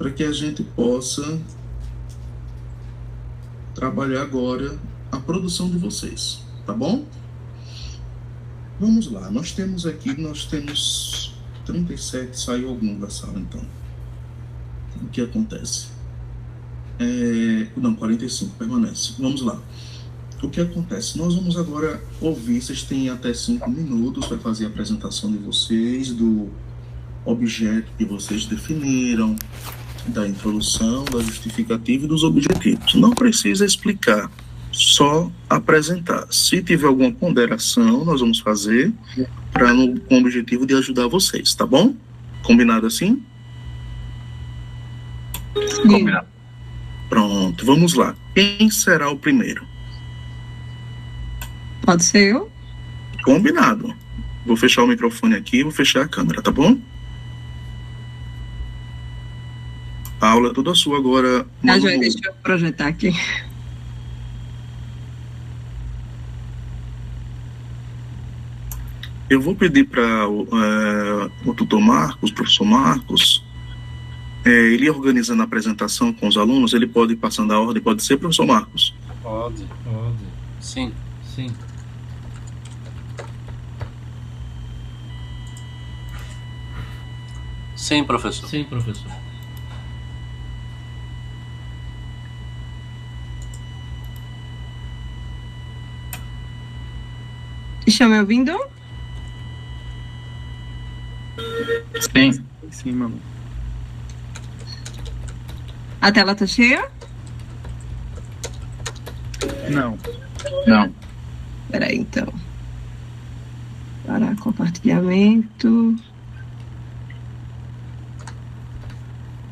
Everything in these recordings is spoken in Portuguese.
para que a gente possa trabalhar agora a produção de vocês, tá bom? Vamos lá, nós temos 37, saiu algum da sala então. O que acontece? Não, 45, permanece. Vamos lá. O que acontece? Nós vamos agora ouvir, vocês têm até 5 minutos para fazer a apresentação de vocês, do objeto que vocês definiram, da introdução, da justificativa e dos objetivos. Não precisa explicar, só apresentar. Se tiver alguma ponderação, nós vamos fazer com o objetivo de ajudar vocês, tá bom? Combinado assim? Sim. Combinado. Pronto, vamos lá. Quem será o primeiro? Pode ser eu? Combinado. Vou fechar o microfone aqui, vou fechar a câmera, tá bom? A aula é toda sua agora. Joia, deixa eu projetar aqui. Eu vou pedir para o tutor Marcos, professor Marcos, ele organizando a apresentação com os alunos, ele pode ir passando a ordem, pode ser, professor Marcos? Pode. Sim. Sim, professor. Estão me ouvindo? Sim, mano. A tela tá cheia? Não. Peraí, então. Para compartilhamento.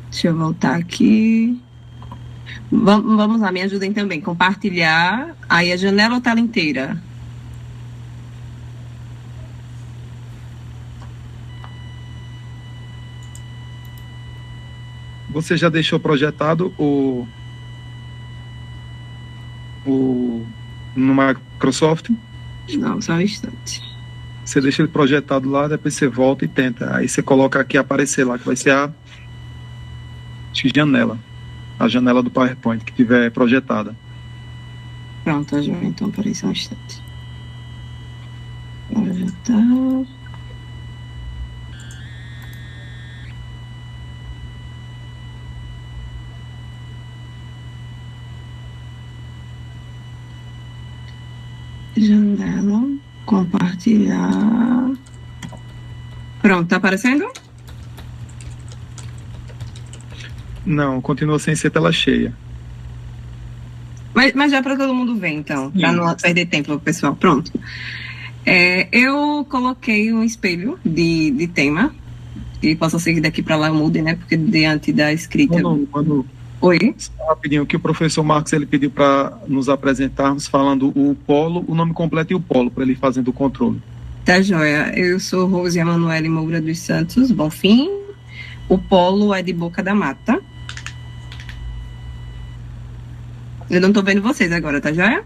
Deixa eu voltar aqui. Vamos lá, me ajudem também. Compartilhar. Aí a janela ou tela inteira? Você já deixou projetado no Microsoft? Não, só um instante. Você deixa ele projetado lá, depois você volta e tenta. Aí você coloca aqui aparecer lá, que vai ser a janela. A janela do PowerPoint que tiver projetada. Pronto, já. Então, peraí só um instante. Projetar. Janela, compartilhar. Pronto, tá aparecendo? Não, continua sem ser tela cheia. Mas já para todo mundo ver, então, para não perder tempo, pessoal. Pronto. Eu coloquei um espelho de tema, que possa ser daqui para lá mude, né? Porque diante da escrita. Oi? Rapidinho, que o professor Marcos ele pediu para nos apresentarmos falando o polo, o nome completo e o polo, para ele fazendo o controle. Tá joia. Eu sou Rose Emanuele Moura dos Santos, Bonfim. O polo é de Boca da Mata. Eu não estou vendo vocês agora, tá joia?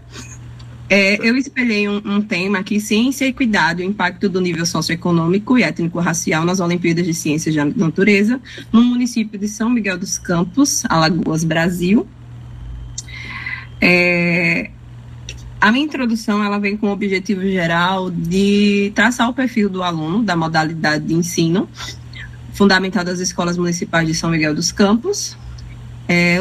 Eu espelhei um tema aqui, ciência e cuidado, o impacto do nível socioeconômico e étnico-racial nas Olimpíadas de Ciências da Natureza, no município de São Miguel dos Campos, Alagoas, Brasil. A minha introdução ela vem com o objetivo geral de traçar o perfil do aluno da modalidade de ensino, fundamental das escolas municipais de São Miguel dos Campos,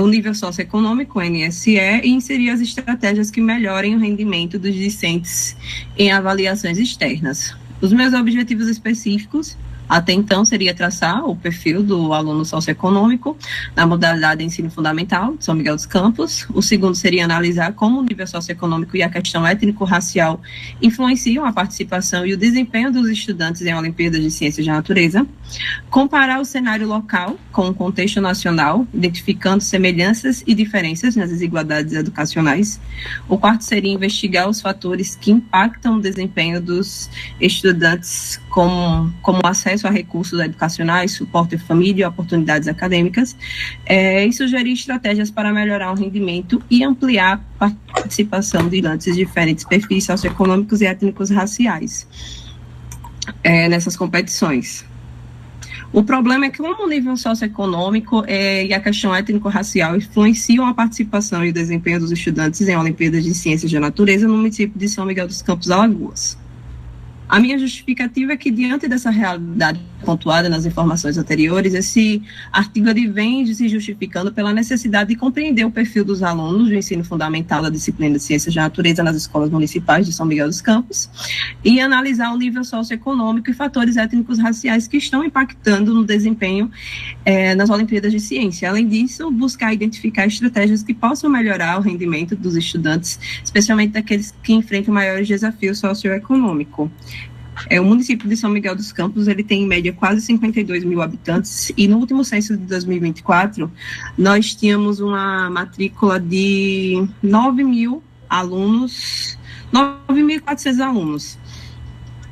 o nível socioeconômico, o NSE, e inserir as estratégias que melhorem o rendimento dos discentes em avaliações externas. Os meus objetivos específicos, até então, seria traçar o perfil do aluno socioeconômico na modalidade de ensino fundamental de São Miguel dos Campos. O segundo seria analisar como o nível socioeconômico e a questão étnico-racial influenciam a participação e o desempenho dos estudantes em Olimpíadas de Ciências da Natureza. Comparar o cenário local com o contexto nacional, identificando semelhanças e diferenças nas desigualdades educacionais. O quarto seria investigar os fatores que impactam o desempenho dos estudantes, como acesso a recursos educacionais, suporte à família e oportunidades acadêmicas, e sugerir estratégias para melhorar o rendimento e ampliar a participação de estudantes de diferentes perfis socioeconômicos e étnicos raciais nessas competições. O problema é que como o nível socioeconômico e a questão étnico-racial influenciam a participação e o desempenho dos estudantes em Olimpíadas de Ciências da Natureza no município de São Miguel dos Campos, Alagoas. A minha justificativa é que, diante dessa realidade pontuada nas informações anteriores, esse artigo vem se justificando pela necessidade de compreender o perfil dos alunos do ensino fundamental da disciplina de Ciências da Natureza nas escolas municipais de São Miguel dos Campos e analisar o nível socioeconômico e fatores étnicos raciais que estão impactando no desempenho nas Olimpíadas de Ciência. Além disso, buscar identificar estratégias que possam melhorar o rendimento dos estudantes, especialmente daqueles que enfrentam maiores desafios socioeconômicos. O município de São Miguel dos Campos ele tem, em média, quase 52 mil habitantes, e no último censo de 2024, nós tínhamos uma matrícula de 9 mil alunos, 9.400 alunos,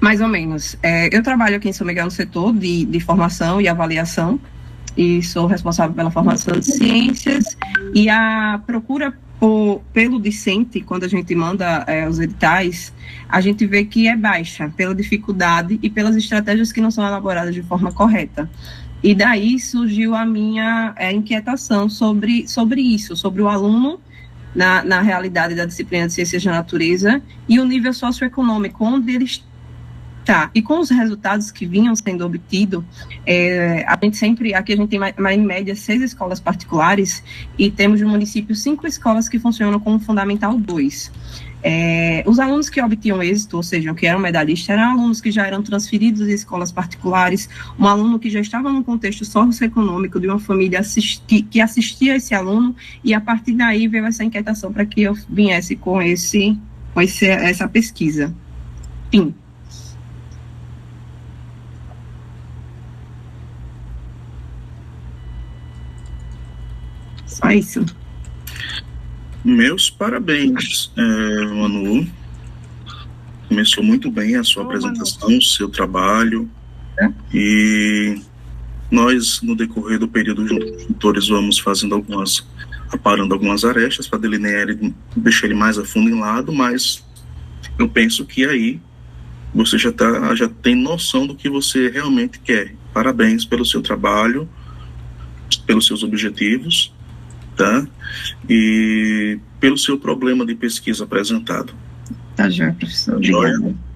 mais ou menos. Eu trabalho aqui em São Miguel no setor de formação e avaliação, e sou responsável pela formação de ciências, e a procura pelo discente, quando a gente manda os editais, a gente vê que é baixa pela dificuldade e pelas estratégias que não são elaboradas de forma correta. E daí surgiu a minha inquietação sobre isso, sobre o aluno na realidade da disciplina de Ciências da Natureza e o nível socioeconômico, onde ele está. E com os resultados que vinham sendo obtidos, aqui a gente tem em média 6 escolas particulares e temos no município 5 escolas que funcionam como Fundamental 2. Os alunos que obtinham êxito, ou seja, que eram medalhistas, eram alunos que já eram transferidos de escolas particulares, um aluno que já estava num contexto socioeconômico de uma família que assistia esse aluno, e a partir daí veio essa inquietação para que eu viesse com essa pesquisa. Fim. Só isso. Meus parabéns, Manu. Começou muito bem a sua apresentação, o seu trabalho. E nós, no decorrer do período junto com os tutores, vamos aparando algumas arestas para delinear e deixar ele mais a fundo em lado, mas eu penso que aí você já tem noção do que você realmente quer. Parabéns pelo seu trabalho, pelos seus objetivos, tá? E pelo seu problema de pesquisa apresentado. Tá, joia, professor. Joia. Obrigada.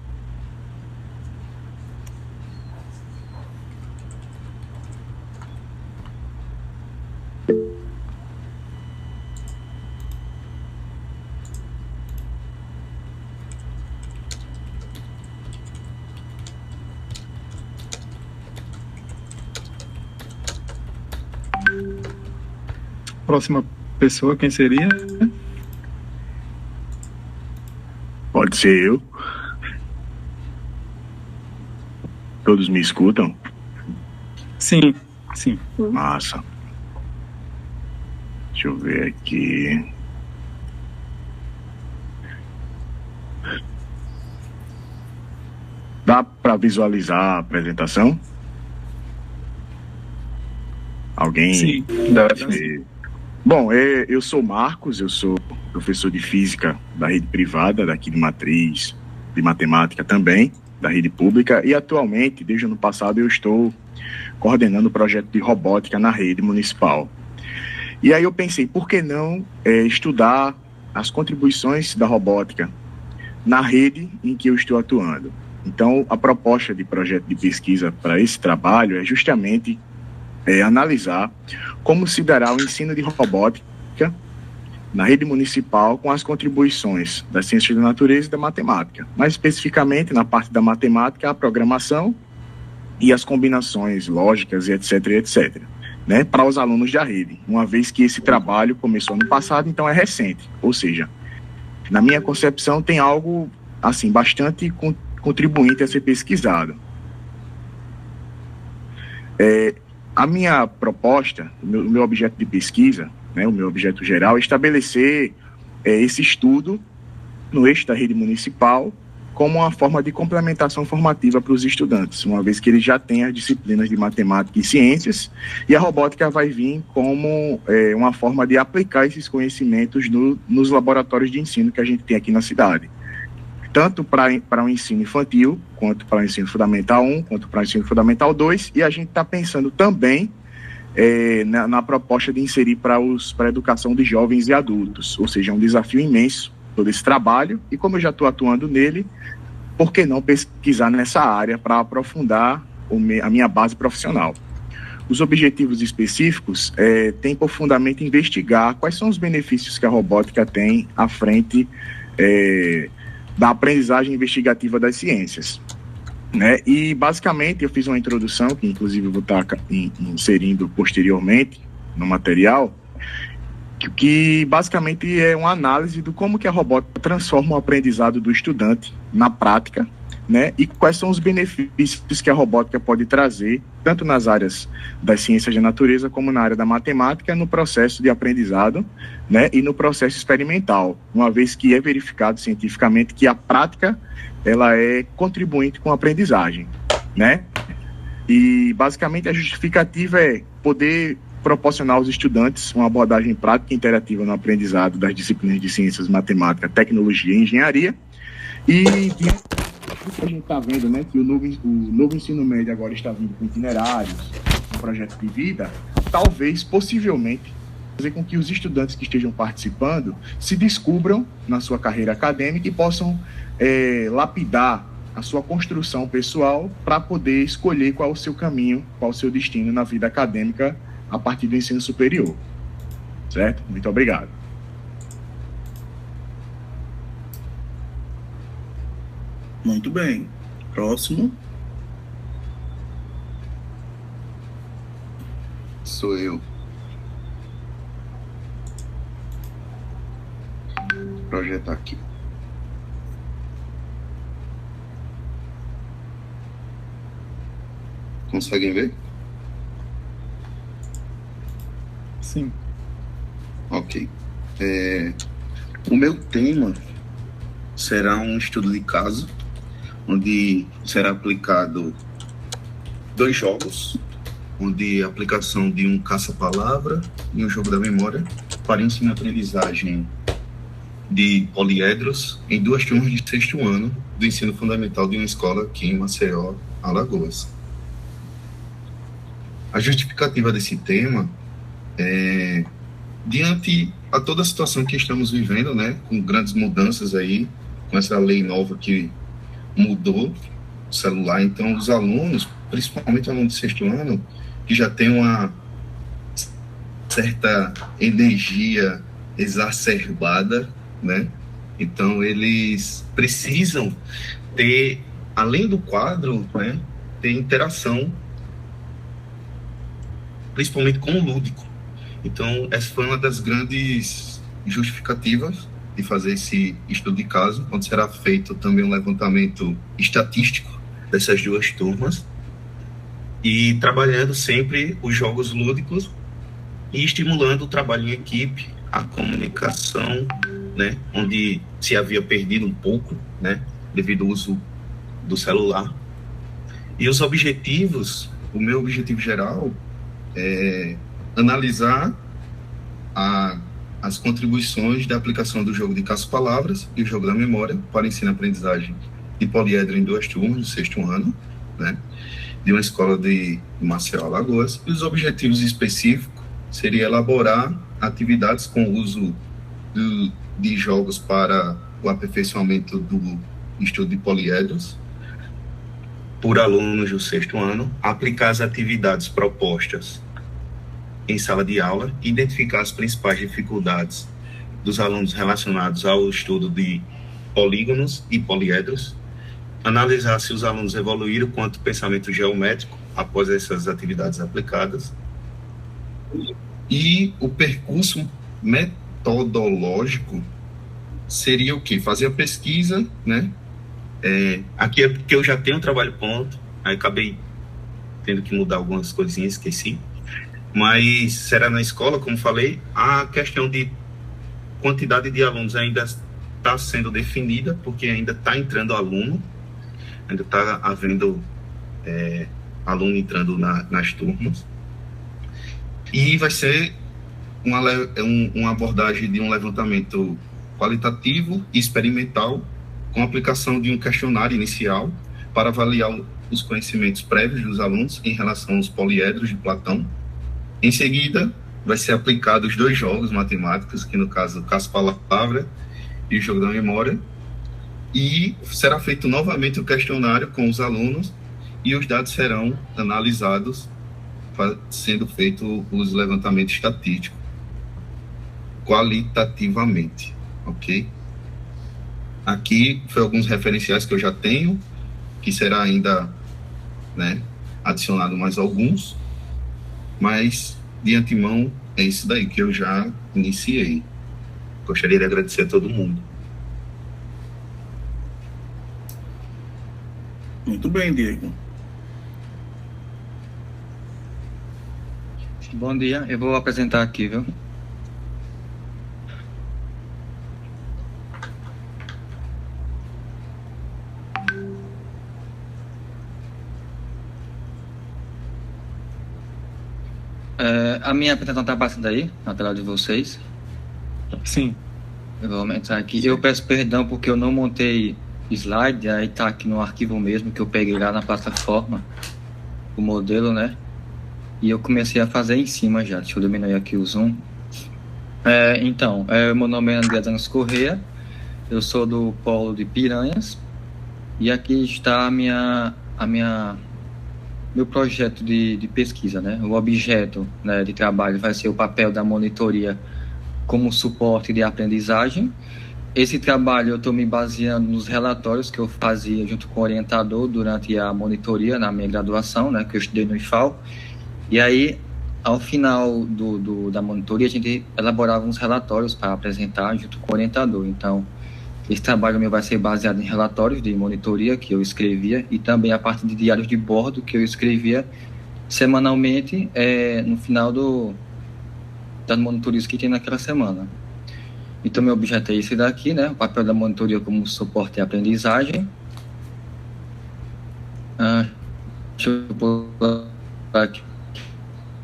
Próxima pessoa, quem seria? Pode ser eu. Todos me escutam? Sim. Massa. Deixa eu ver aqui. Dá para visualizar a apresentação? Alguém? Sim. Bom, eu sou Marcos, eu sou professor de Física da rede privada, daqui de Matriz, de Matemática também, da rede pública, e atualmente, desde o ano passado, eu estou coordenando o projeto de robótica na rede municipal. E aí eu pensei, por que não estudar as contribuições da robótica na rede em que eu estou atuando? Então, a proposta de projeto de pesquisa para esse trabalho é justamente analisar como se dará o ensino de robótica na rede municipal com as contribuições das ciências da natureza e da matemática. Mais especificamente, na parte da matemática, a programação e as combinações lógicas, etc., né, para os alunos da rede, uma vez que esse trabalho começou no passado, então é recente. Ou seja, na minha concepção, tem algo assim, bastante contribuinte a ser pesquisado. A minha proposta, o meu objeto de pesquisa, né, o meu objeto geral, é estabelecer esse estudo no eixo da rede municipal como uma forma de complementação formativa para os estudantes, uma vez que eles já têm as disciplinas de matemática e ciências, e a robótica vai vir como uma forma de aplicar esses conhecimentos nos laboratórios de ensino que a gente tem aqui na cidade. tanto para o ensino infantil, quanto para o ensino fundamental 1, quanto para o ensino fundamental 2, e a gente está pensando também na proposta de inserir para a educação de jovens e adultos, ou seja, é um desafio imenso todo esse trabalho, e como eu já estou atuando nele, por que não pesquisar nessa área para aprofundar a minha base profissional? Os objetivos específicos têm por fundamento investigar quais são os benefícios que a robótica tem à frente da aprendizagem investigativa das ciências, né? E basicamente eu fiz uma introdução, que inclusive eu vou estar inserindo posteriormente no material, que basicamente é uma análise do como que a robótica transforma o aprendizado do estudante na prática, né? E quais são os benefícios que a robótica pode trazer, tanto nas áreas das ciências da natureza como na área da matemática, no processo de aprendizado, né? E no processo experimental, uma vez que é verificado cientificamente que a prática ela é contribuinte com a aprendizagem, né? E basicamente a justificativa é poder proporcionar aos estudantes uma abordagem prática e interativa no aprendizado das disciplinas de ciências, matemática, tecnologia e engenharia. E o que a gente está vendo, né, que o novo ensino médio agora está vindo com itinerários, com projeto de vida, talvez, possivelmente, fazer com que os estudantes que estejam participando se descubram na sua carreira acadêmica e possam lapidar a sua construção pessoal para poder escolher qual o seu caminho, qual o seu destino na vida acadêmica a partir do ensino superior. Certo? Muito obrigado. Muito bem. Próximo. Sou eu. Vou projetar aqui. Conseguem ver? Sim. Ok. O meu tema será um estudo de caso, onde será aplicado 2 jogos, onde a aplicação de um caça-palavra e um jogo da memória para ensino-aprendizagem de poliedros em 2 turmas de 6º ano do ensino fundamental de uma escola aqui em Maceió, Alagoas. A justificativa desse tema diante a toda a situação que estamos vivendo, né, com grandes mudanças aí, com essa lei nova que mudou o celular, então os alunos, principalmente o aluno de 6º ano, que já tem uma certa energia exacerbada, né, então eles precisam ter, além do quadro, né, ter interação, principalmente com o lúdico. Então, essa foi uma das grandes justificativas de fazer esse estudo de caso, onde será feito também um levantamento estatístico dessas 2 turmas, e trabalhando sempre os jogos lúdicos e estimulando o trabalho em equipe, a comunicação, né, onde se havia perdido um pouco, né, devido ao uso do celular. E os objetivos, o meu objetivo geral é analisar as contribuições da aplicação do jogo de caça-palavras e o jogo da memória para ensino-aprendizagem de poliedro em 2 turmas do 6º ano, né, de uma escola de Maceió, Alagoas. E os objetivos específicos seria elaborar atividades com uso de jogos para o aperfeiçoamento do estudo de poliedros por alunos do 6º ano, aplicar as atividades propostas em sala de aula, identificar as principais dificuldades dos alunos relacionados ao estudo de polígonos e poliedros, analisar se os alunos evoluíram quanto pensamento geométrico após essas atividades aplicadas, e o percurso metodológico seria o quê? Fazer a pesquisa, né? Aqui é porque eu já tenho um trabalho pronto, aí acabei tendo que mudar algumas coisinhas, esqueci. Mas será na escola, como falei, a questão de quantidade de alunos ainda está sendo definida, porque ainda está entrando aluno, ainda está havendo aluno entrando nas turmas. E vai ser uma abordagem de um levantamento qualitativo e experimental com a aplicação de um questionário inicial para avaliar os conhecimentos prévios dos alunos em relação aos poliedros de Platão. Em seguida, vai ser aplicado os 2 jogos matemáticos, que no caso, o caça-palavra e o jogo da memória, e será feito novamente o questionário com os alunos e os dados serão analisados, sendo feito os levantamentos estatísticos, qualitativamente, ok? Aqui foi alguns referenciais que eu já tenho, que será ainda, né, adicionado mais alguns, mas de antemão é isso daí que eu já iniciei. Gostaria de agradecer a todo mundo. Muito bem, Diego. Bom dia, eu vou apresentar aqui, viu? A minha apresentação está passando aí, na tela de vocês. Sim. Eu vou aumentar aqui. Eu peço perdão porque eu não montei slide, aí tá aqui no arquivo mesmo, que eu peguei lá na plataforma, o modelo, né? E eu comecei a fazer em cima já. Deixa eu diminuir aqui o zoom. Então, meu nome é André Danos Corrêa, eu sou do Polo de Piranhas, e aqui está meu projeto de pesquisa, né? O objeto, né, de trabalho vai ser o papel da monitoria como suporte de aprendizagem. Esse trabalho eu estou me baseando nos relatórios que eu fazia junto com o orientador durante a monitoria na minha graduação, né, que eu estudei no IFAL. E aí, ao final da monitoria, a gente elaborava uns relatórios para apresentar junto com o orientador. Então, esse trabalho meu vai ser baseado em relatórios de monitoria que eu escrevia e também a parte de diários de bordo que eu escrevia semanalmente no final das monitorias que tem naquela semana. Então, meu objeto é esse daqui, né? O papel da monitoria como suporte à aprendizagem. Deixa eu pular aqui.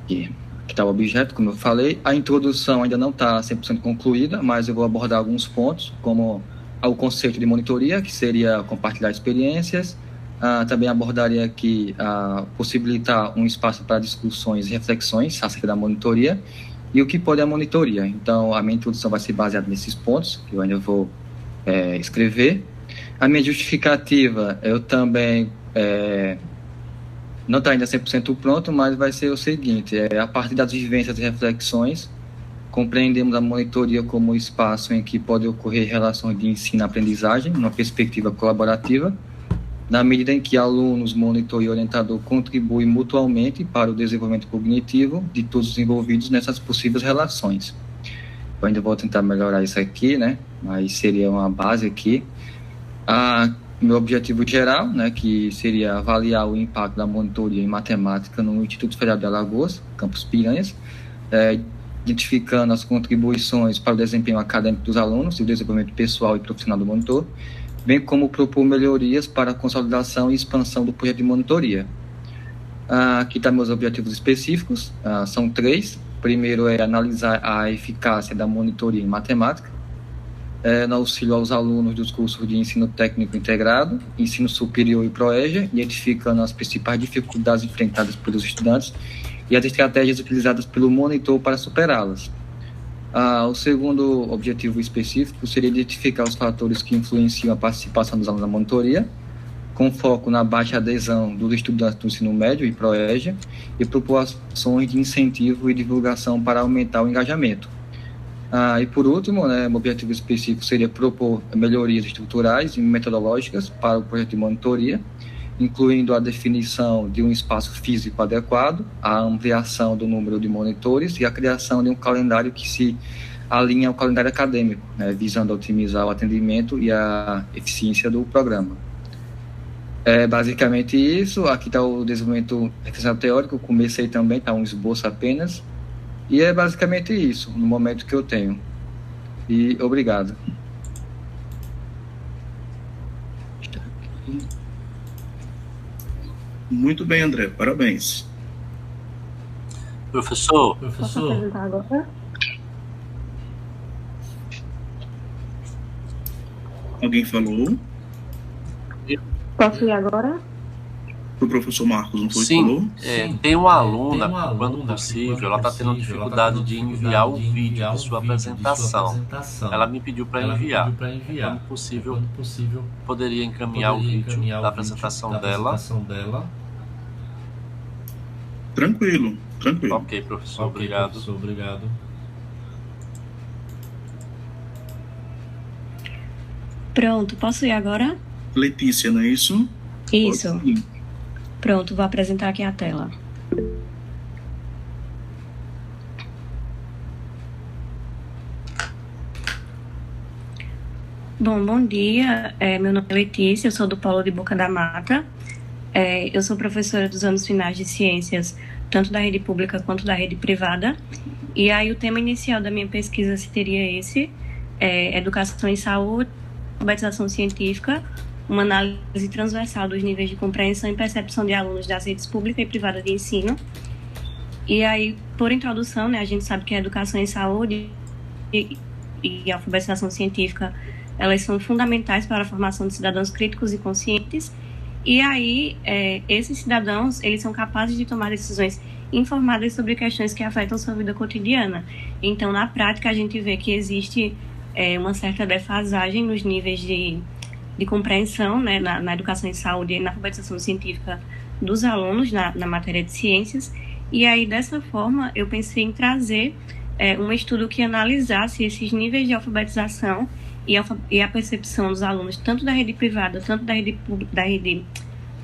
Aqui está o objeto, como eu falei. A introdução ainda não está 100% concluída, mas eu vou abordar alguns pontos, como o conceito de monitoria, que seria compartilhar experiências. Também abordaria aqui possibilitar um espaço para discussões e reflexões acerca da monitoria e o que pode a monitoria. Então, a minha introdução vai ser baseada nesses pontos, que eu ainda vou escrever. A minha justificativa, eu também não está ainda 100% pronto, mas vai ser o seguinte: a partir das vivências e reflexões, compreendemos a monitoria como espaço em que pode ocorrer relações de ensino-aprendizagem, numa perspectiva colaborativa, na medida em que alunos, monitor e orientador contribuem mutuamente para o desenvolvimento cognitivo de todos os envolvidos nessas possíveis relações. Eu ainda vou tentar melhorar isso aqui, né? Mas seria uma base aqui. Meu objetivo geral, né, que seria avaliar o impacto da monitoria em matemática no Instituto Federal de Alagoas, Campus Piranhas, identificando as contribuições para o desempenho acadêmico dos alunos e o desenvolvimento pessoal e profissional do monitor, bem como propor melhorias para a consolidação e expansão do projeto de monitoria. Aqui estão meus objetivos específicos, são 3. Primeiro é analisar a eficácia da monitoria em matemática, no auxílio aos alunos dos cursos de ensino técnico integrado, ensino superior e ProEja, identificando as principais dificuldades enfrentadas pelos estudantes e as estratégias utilizadas pelo monitor para superá-las. O segundo objetivo específico seria identificar os fatores que influenciam a participação dos alunos na monitoria, com foco na baixa adesão dos estudantes do ensino médio e ProEja, e propor ações de incentivo e divulgação para aumentar o engajamento. E por último, né, o objetivo específico seria propor melhorias estruturais e metodológicas para o projeto de monitoria, incluindo a definição de um espaço físico adequado, a ampliação do número de monitores e a criação de um calendário que se alinhe ao calendário acadêmico, né, visando otimizar o atendimento e a eficiência do programa. Basicamente isso. Aqui está o desenvolvimento teórico, comecei também, está um esboço apenas. E é basicamente isso, no momento que eu tenho. E obrigado. Muito bem, André, parabéns. Professor, Posso apresentar agora? Alguém falou? Posso ir agora? O professor Marcos, não foi? Sim, tem uma aluna, quando possível, ela está tendo dificuldade de enviar o vídeo de sua apresentação. Ela me pediu para enviar. Quando possível, poderia encaminhar o vídeo da apresentação dela. Tranquilo. Ok, professor, obrigado. Pronto, posso ir agora? Letícia, não é isso? Isso. Pronto, vou apresentar aqui a tela. Bom dia. Meu nome é Letícia, eu sou do Polo de Boca da Mata. Eu sou professora dos anos finais de ciências, tanto da rede pública quanto da rede privada. E aí o tema inicial da minha pesquisa seria esse, educação em saúde, alfabetização científica, uma análise transversal dos níveis de compreensão e percepção de alunos das redes pública e privada de ensino. E aí, por introdução, a gente sabe que a educação em saúde e a alfabetização científica, elas são fundamentais para a formação de cidadãos críticos e conscientes. E aí, esses cidadãos, eles são capazes de tomar decisões informadas sobre questões que afetam sua vida cotidiana. Então, na prática, a gente vê que existe uma certa defasagem nos níveis de compreensão, na educação em saúde e na alfabetização científica dos alunos na matéria de ciências. E aí, dessa forma, eu pensei em trazer um estudo que analisasse esses níveis de alfabetização e a percepção dos alunos, tanto da rede privada, tanto da rede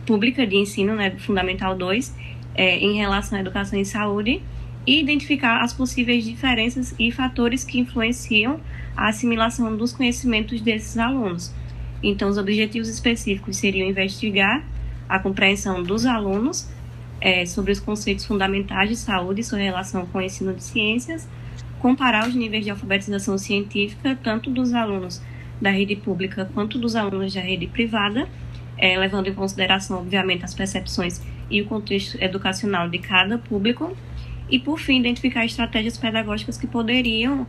pública de ensino, do Fundamental 2, em relação à educação em saúde, e identificar as possíveis diferenças e fatores que influenciam a assimilação dos conhecimentos desses alunos. Então, os objetivos específicos seriam investigar a compreensão dos alunos sobre os conceitos fundamentais de saúde e sua relação com o ensino de ciências, comparar os níveis de alfabetização científica, tanto dos alunos da rede pública quanto dos alunos da rede privada, levando em consideração, obviamente, as percepções e o contexto educacional de cada público, e, por fim, identificar estratégias pedagógicas que poderiam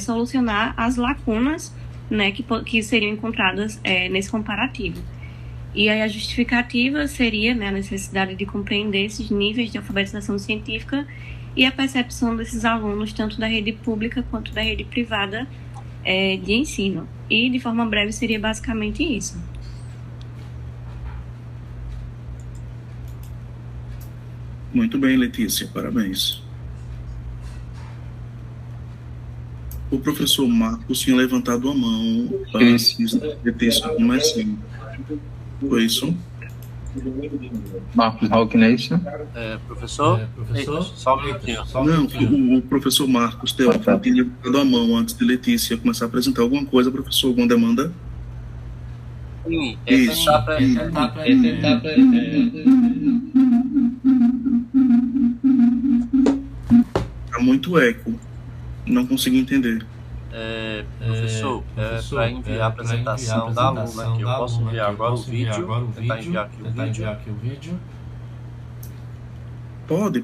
solucionar as lacunas que seriam encontradas nesse comparativo. E aí a justificativa seria a necessidade de compreender esses níveis de alfabetização científica e a percepção desses alunos, tanto da rede pública quanto da rede privada de ensino. E, de forma breve, seria basicamente isso. Muito bem, Letícia, parabéns. O professor Marcos tinha levantado a mão para Letícia começar. Foi isso? Marcos Hawking, é isso? Professor? Só um minutinho. Não, o professor Marcos tinha levantado a mão antes de Letícia começar a apresentar alguma coisa. Professor, alguma demanda? Sim, isso. Tá muito eco. Não consegui entender. Professor, para enviar a apresentação da aluna aqui, eu posso enviar agora o vídeo? Tentar enviar aqui o vídeo?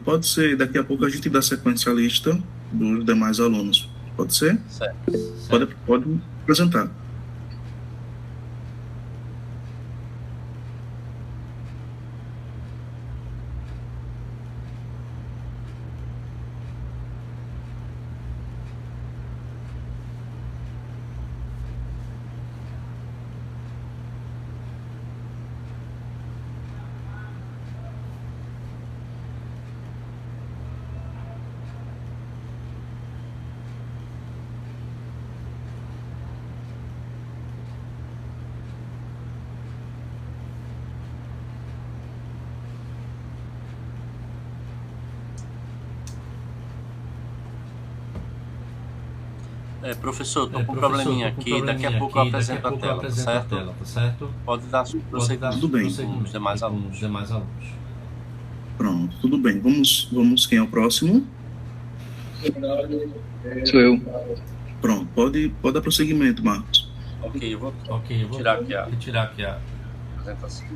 Pode ser. Daqui a pouco a gente dá sequência à lista dos demais alunos. Pode ser? Certo. Pode apresentar. Professor, estou com um probleminha aqui, daqui a pouco eu apresento a tela, tá certo? Pode dar prosseguimento tudo bem. Com os demais alunos. Pronto, tudo bem. Vamos quem é o próximo? Sou eu. Pronto, pode dar prosseguimento, Marcos. Ok, eu vou tirar aqui a apresentação.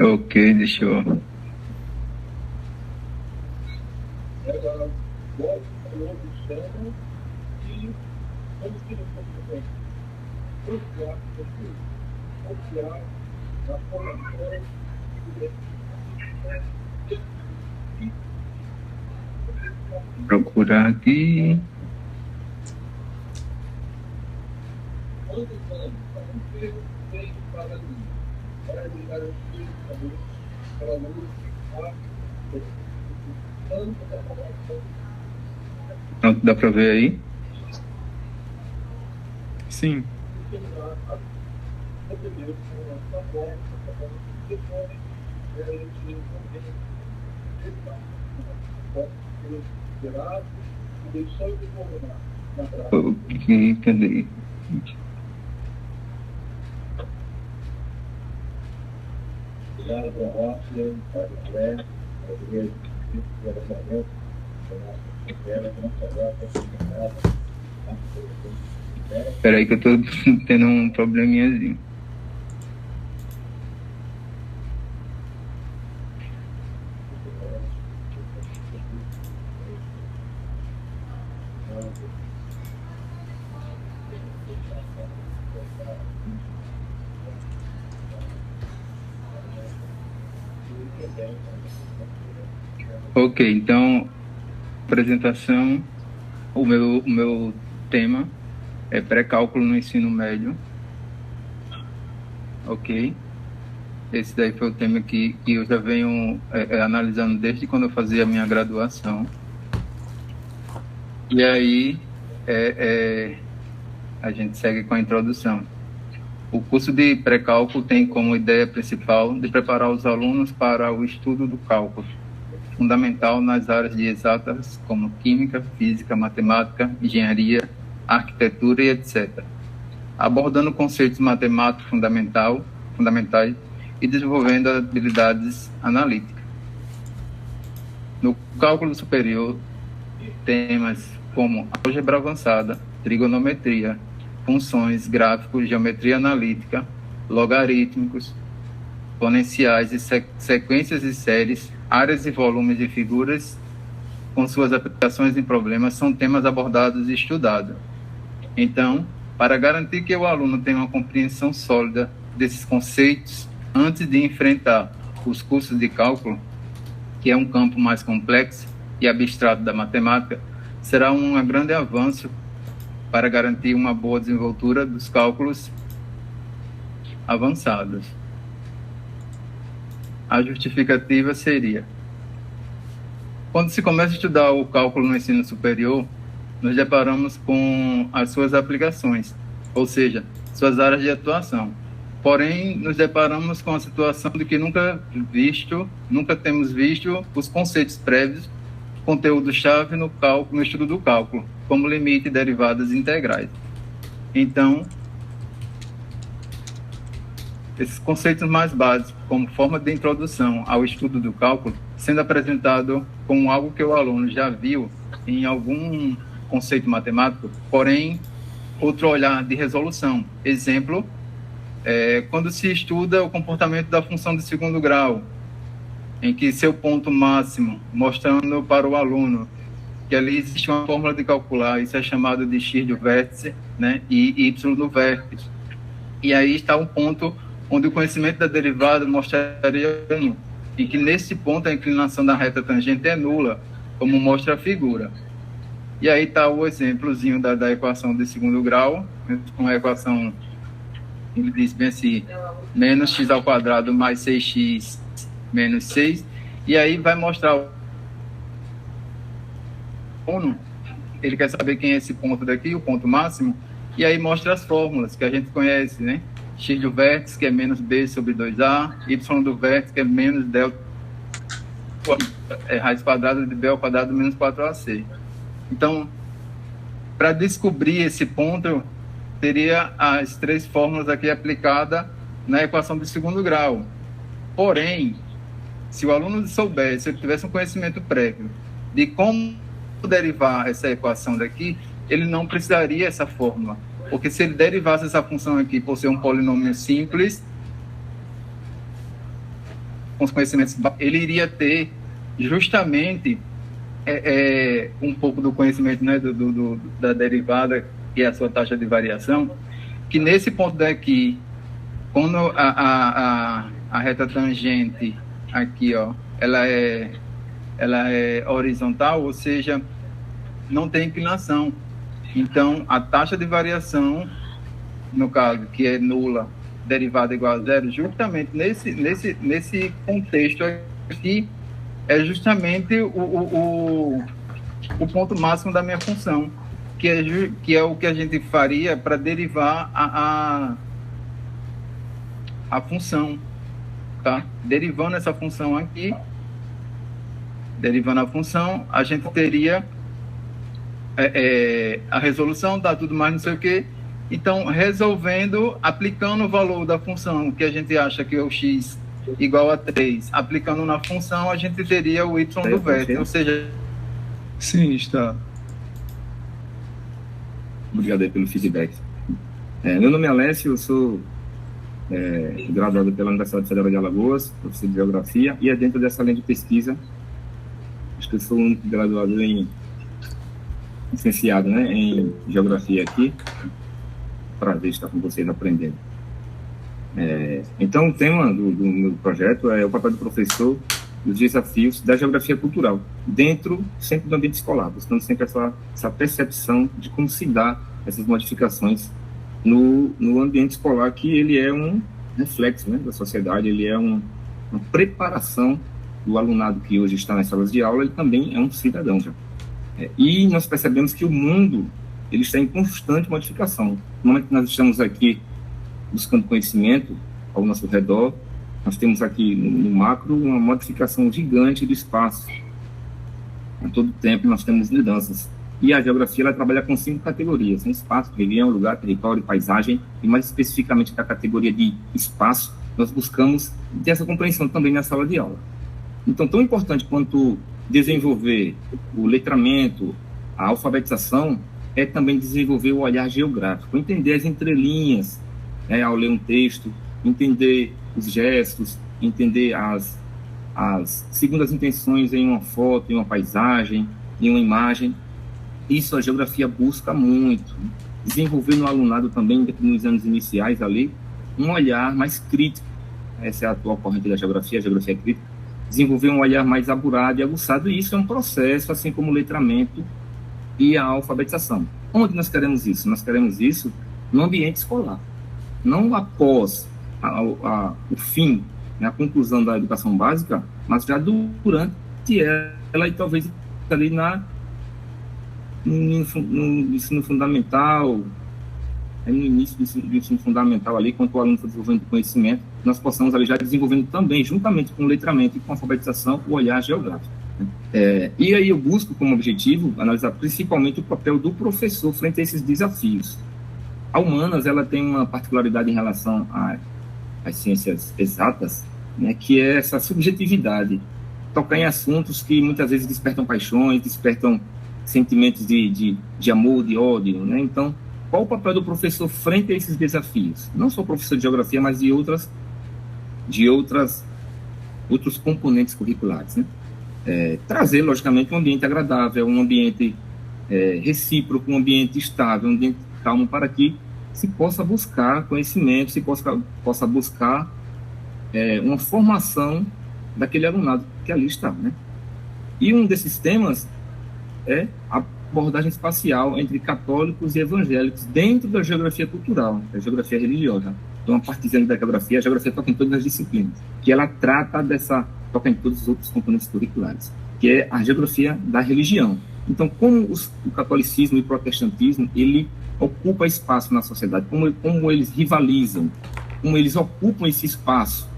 Ok, deixa eu... Procurar aqui. Pronto, dá para ver aí? Sim. Ok, cadê? Espera aí que eu tô tendo um probleminhazinho. Ok, então, apresentação, o meu tema é pré-cálculo no ensino médio. Ok? Esse daí foi o tema que eu já venho analisando desde quando eu fazia a minha graduação. E aí, a gente segue com a introdução. O curso de pré-cálculo tem como ideia principal de preparar os alunos para o estudo do cálculo, fundamental nas áreas de exatas como química, física, matemática, engenharia, arquitetura e etc., abordando conceitos matemáticos fundamentais e desenvolvendo habilidades analíticas. No cálculo superior, temas como álgebra avançada, trigonometria, funções, gráficos, geometria analítica, logarítmicos, exponenciais e sequências e séries, áreas e volumes de figuras com suas aplicações em problemas são temas abordados e estudados. Então, para garantir que o aluno tenha uma compreensão sólida desses conceitos antes de enfrentar os cursos de cálculo, que é um campo mais complexo e abstrato da matemática, será um grande avanço para garantir uma boa desenvoltura dos cálculos avançados. A justificativa seria: quando se começa a estudar o cálculo no ensino superior, nos deparamos com as suas aplicações, ou seja, suas áreas de atuação. Porém, nos deparamos com a situação de que nunca temos visto os conceitos prévios, conteúdo-chave no estudo do cálculo, como limite, derivadas e integrais. Então, esses conceitos mais básicos, como forma de introdução ao estudo do cálculo, sendo apresentado como algo que o aluno já viu em algum conceito matemático, porém, outro olhar de resolução. Exemplo, quando se estuda o comportamento da função de segundo grau, em que seu ponto máximo, mostrando para o aluno que ali existe uma fórmula de calcular, isso é chamado de x do vértice, né, e y do vértice. E aí está um ponto onde o conhecimento da derivada mostraria em que nesse ponto a inclinação da reta tangente é nula, como mostra a figura. E aí está o exemplozinho da equação de segundo grau, uma equação, ele diz bem assim, menos x ao quadrado mais 6x menos 6, e aí vai mostrar o aluno, ele quer saber quem é esse ponto daqui, o ponto máximo, e aí mostra as fórmulas que a gente conhece, né? X do vértice, que é menos b sobre 2a, y do vértice, que é menos delta, raiz quadrada de b ao quadrado menos 4ac. Então, para descobrir esse ponto, teria as três fórmulas aqui aplicadas na equação de segundo grau. Porém, se o aluno soubesse, se ele tivesse um conhecimento prévio de como derivar essa equação daqui, ele não precisaria essa fórmula. Porque se ele derivasse essa função aqui por ser um polinômio simples, com os conhecimentos, ele iria ter justamente um pouco do conhecimento, né, da derivada, que é a sua taxa de variação, que nesse ponto daqui, quando a reta tangente aqui, ó, ela é horizontal, ou seja, não tem inclinação. Então, a taxa de variação, no caso, que é nula, derivada igual a zero, justamente nesse contexto aqui, é justamente o ponto máximo da minha função, que é o que a gente faria para derivar a função, tá? Derivando essa função aqui, derivando a função, a gente teria a resolução, dá tudo mais não sei o quê. Então, resolvendo, aplicando o valor da função que a gente acha que é o x igual a 3, aplicando na função, a gente teria o y do vértice, ou seja... Sim, está. Obrigado aí pelo feedback. Meu nome é Alessio, eu sou graduado pela Universidade Federal de Alagoas, professor de Geografia, e dentro dessa linha de pesquisa, acho que eu sou o único graduado licenciado, né, em Geografia aqui. Prazer estar com vocês aprendendo. Então, o tema do meu projeto é o papel do professor e os desafios da geografia cultural, dentro sempre do ambiente escolar, buscando sempre essa percepção de como se dá essas modificações no ambiente escolar, que ele é um reflexo, né, da sociedade, ele é uma preparação do alunado que hoje está nas salas de aula, ele também é um cidadão já. E nós percebemos que o mundo ele está em constante modificação. No momento que nós estamos aqui buscando conhecimento ao nosso redor, nós temos aqui no macro uma modificação gigante do espaço. A todo tempo nós temos mudanças. E a geografia ela trabalha com 5 categorias: espaço, região, lugar, território, paisagem, e mais especificamente da categoria de espaço, nós buscamos ter essa compreensão também na sala de aula. Então, tão importante quanto desenvolver o letramento, a alfabetização, é também desenvolver o olhar geográfico, entender as entrelinhas, ao ler um texto, entender os gestos, entender as segundas intenções em uma foto, em uma paisagem, em uma imagem. Isso a geografia busca muito. Desenvolver no alunado também, nos anos iniciais ali, um olhar mais crítico. Essa é a atual corrente da geografia, a geografia crítica. Desenvolver um olhar mais apurado e aguçado, e isso é um processo, assim como o letramento e a alfabetização. Onde nós queremos isso? Nós queremos isso no ambiente escolar. Não após o fim, né, a conclusão da educação básica, mas já durante ela, e talvez ali no ensino fundamental, no início do ensino fundamental ali, quando o aluno está desenvolvendo conhecimento, nós possamos ali já desenvolvendo também, juntamente com o letramento e com a alfabetização, o olhar geográfico. E aí eu busco como objetivo analisar principalmente o papel do professor frente a esses desafios. A humanas ela tem uma particularidade em relação às ciências exatas, né, que é essa subjetividade, tocar em assuntos que muitas vezes despertam paixões, despertam sentimentos de amor, de ódio, né? Então, qual o papel do professor frente a esses desafios? Não só o professor de geografia, mas de outros componentes curriculares, né? Trazer, logicamente, um ambiente agradável, um ambiente recíproco, um ambiente estável, um ambiente calmo, para que se possa buscar conhecimento, se possa buscar uma formação daquele alunado que ali está, né? E um desses temas é a abordagem espacial entre católicos e evangélicos dentro da geografia cultural, da geografia religiosa. Então, a partir da geografia, a geografia toca em todas as disciplinas, que ela toca em todos os outros componentes curriculares, que é a geografia da religião. Então, como o catolicismo e o protestantismo, ele ocupa espaço na sociedade, como eles rivalizam, como eles ocupam esse espaço,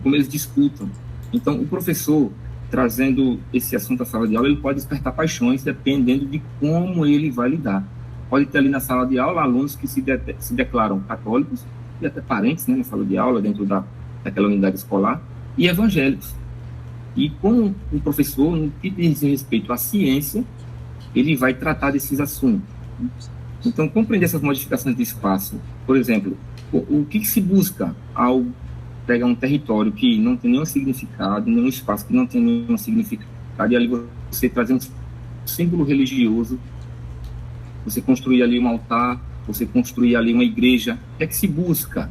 como eles disputam. Então, o professor, trazendo esse assunto à sala de aula, ele pode despertar paixões dependendo de como ele vai lidar. Pode ter ali na sala de aula alunos que se declaram católicos, e até parentes, né, na sala de aula, dentro daquela unidade escolar, e evangélicos. E como o professor, no que diz respeito à ciência, ele vai tratar desses assuntos. Então, compreender essas modificações de espaço, por exemplo, o que se busca ao pegar um território que não tem nenhum significado, nenhum espaço que não tem nenhum significado, e ali você trazer um símbolo religioso, você construir ali um altar, você construir ali uma igreja. O que é que se busca?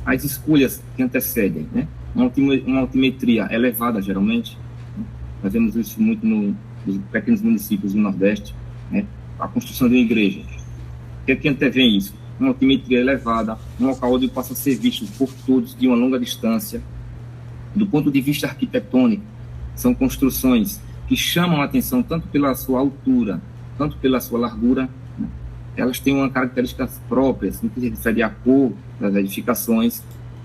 As escolhas que antecedem, né? Uma altimetria elevada, geralmente. Nós vemos isso muito nos pequenos municípios do Nordeste, né? A construção de uma igreja. O que é que antevém isso? Uma altimetria elevada, um local onde possa ser visto por todos de uma longa distância. Do ponto de vista arquitetônico, são construções que chamam a atenção tanto pela sua altura, tanto pela sua largura, né? Elas têm uma características próprias, no que se refere à cor das edificações.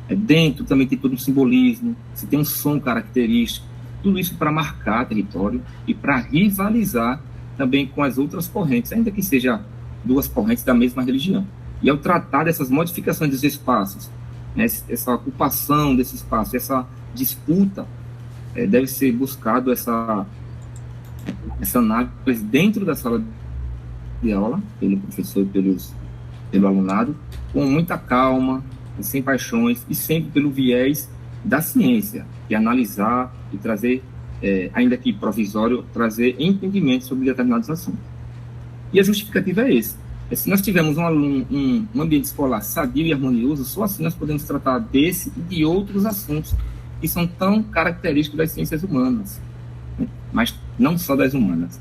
Dentro também tem todo um simbolismo, você tem um som característico, tudo isso para marcar território e para rivalizar também com as outras correntes, ainda que seja duas correntes da mesma religião. E ao tratar dessas modificações dos espaços, né, essa ocupação desse espaço, essa disputa, deve ser buscado essa análise dentro da sala de aula, pelo professor e pelo alunado, com muita calma, sem paixões e sempre pelo viés da ciência, de analisar e trazer, ainda que provisório, trazer entendimento sobre determinados assuntos. E a justificativa é esse. Se nós tivermos um ambiente escolar sadio e harmonioso, só assim nós podemos tratar desse e de outros assuntos que são tão característicos das ciências humanas, né? Mas não só das humanas.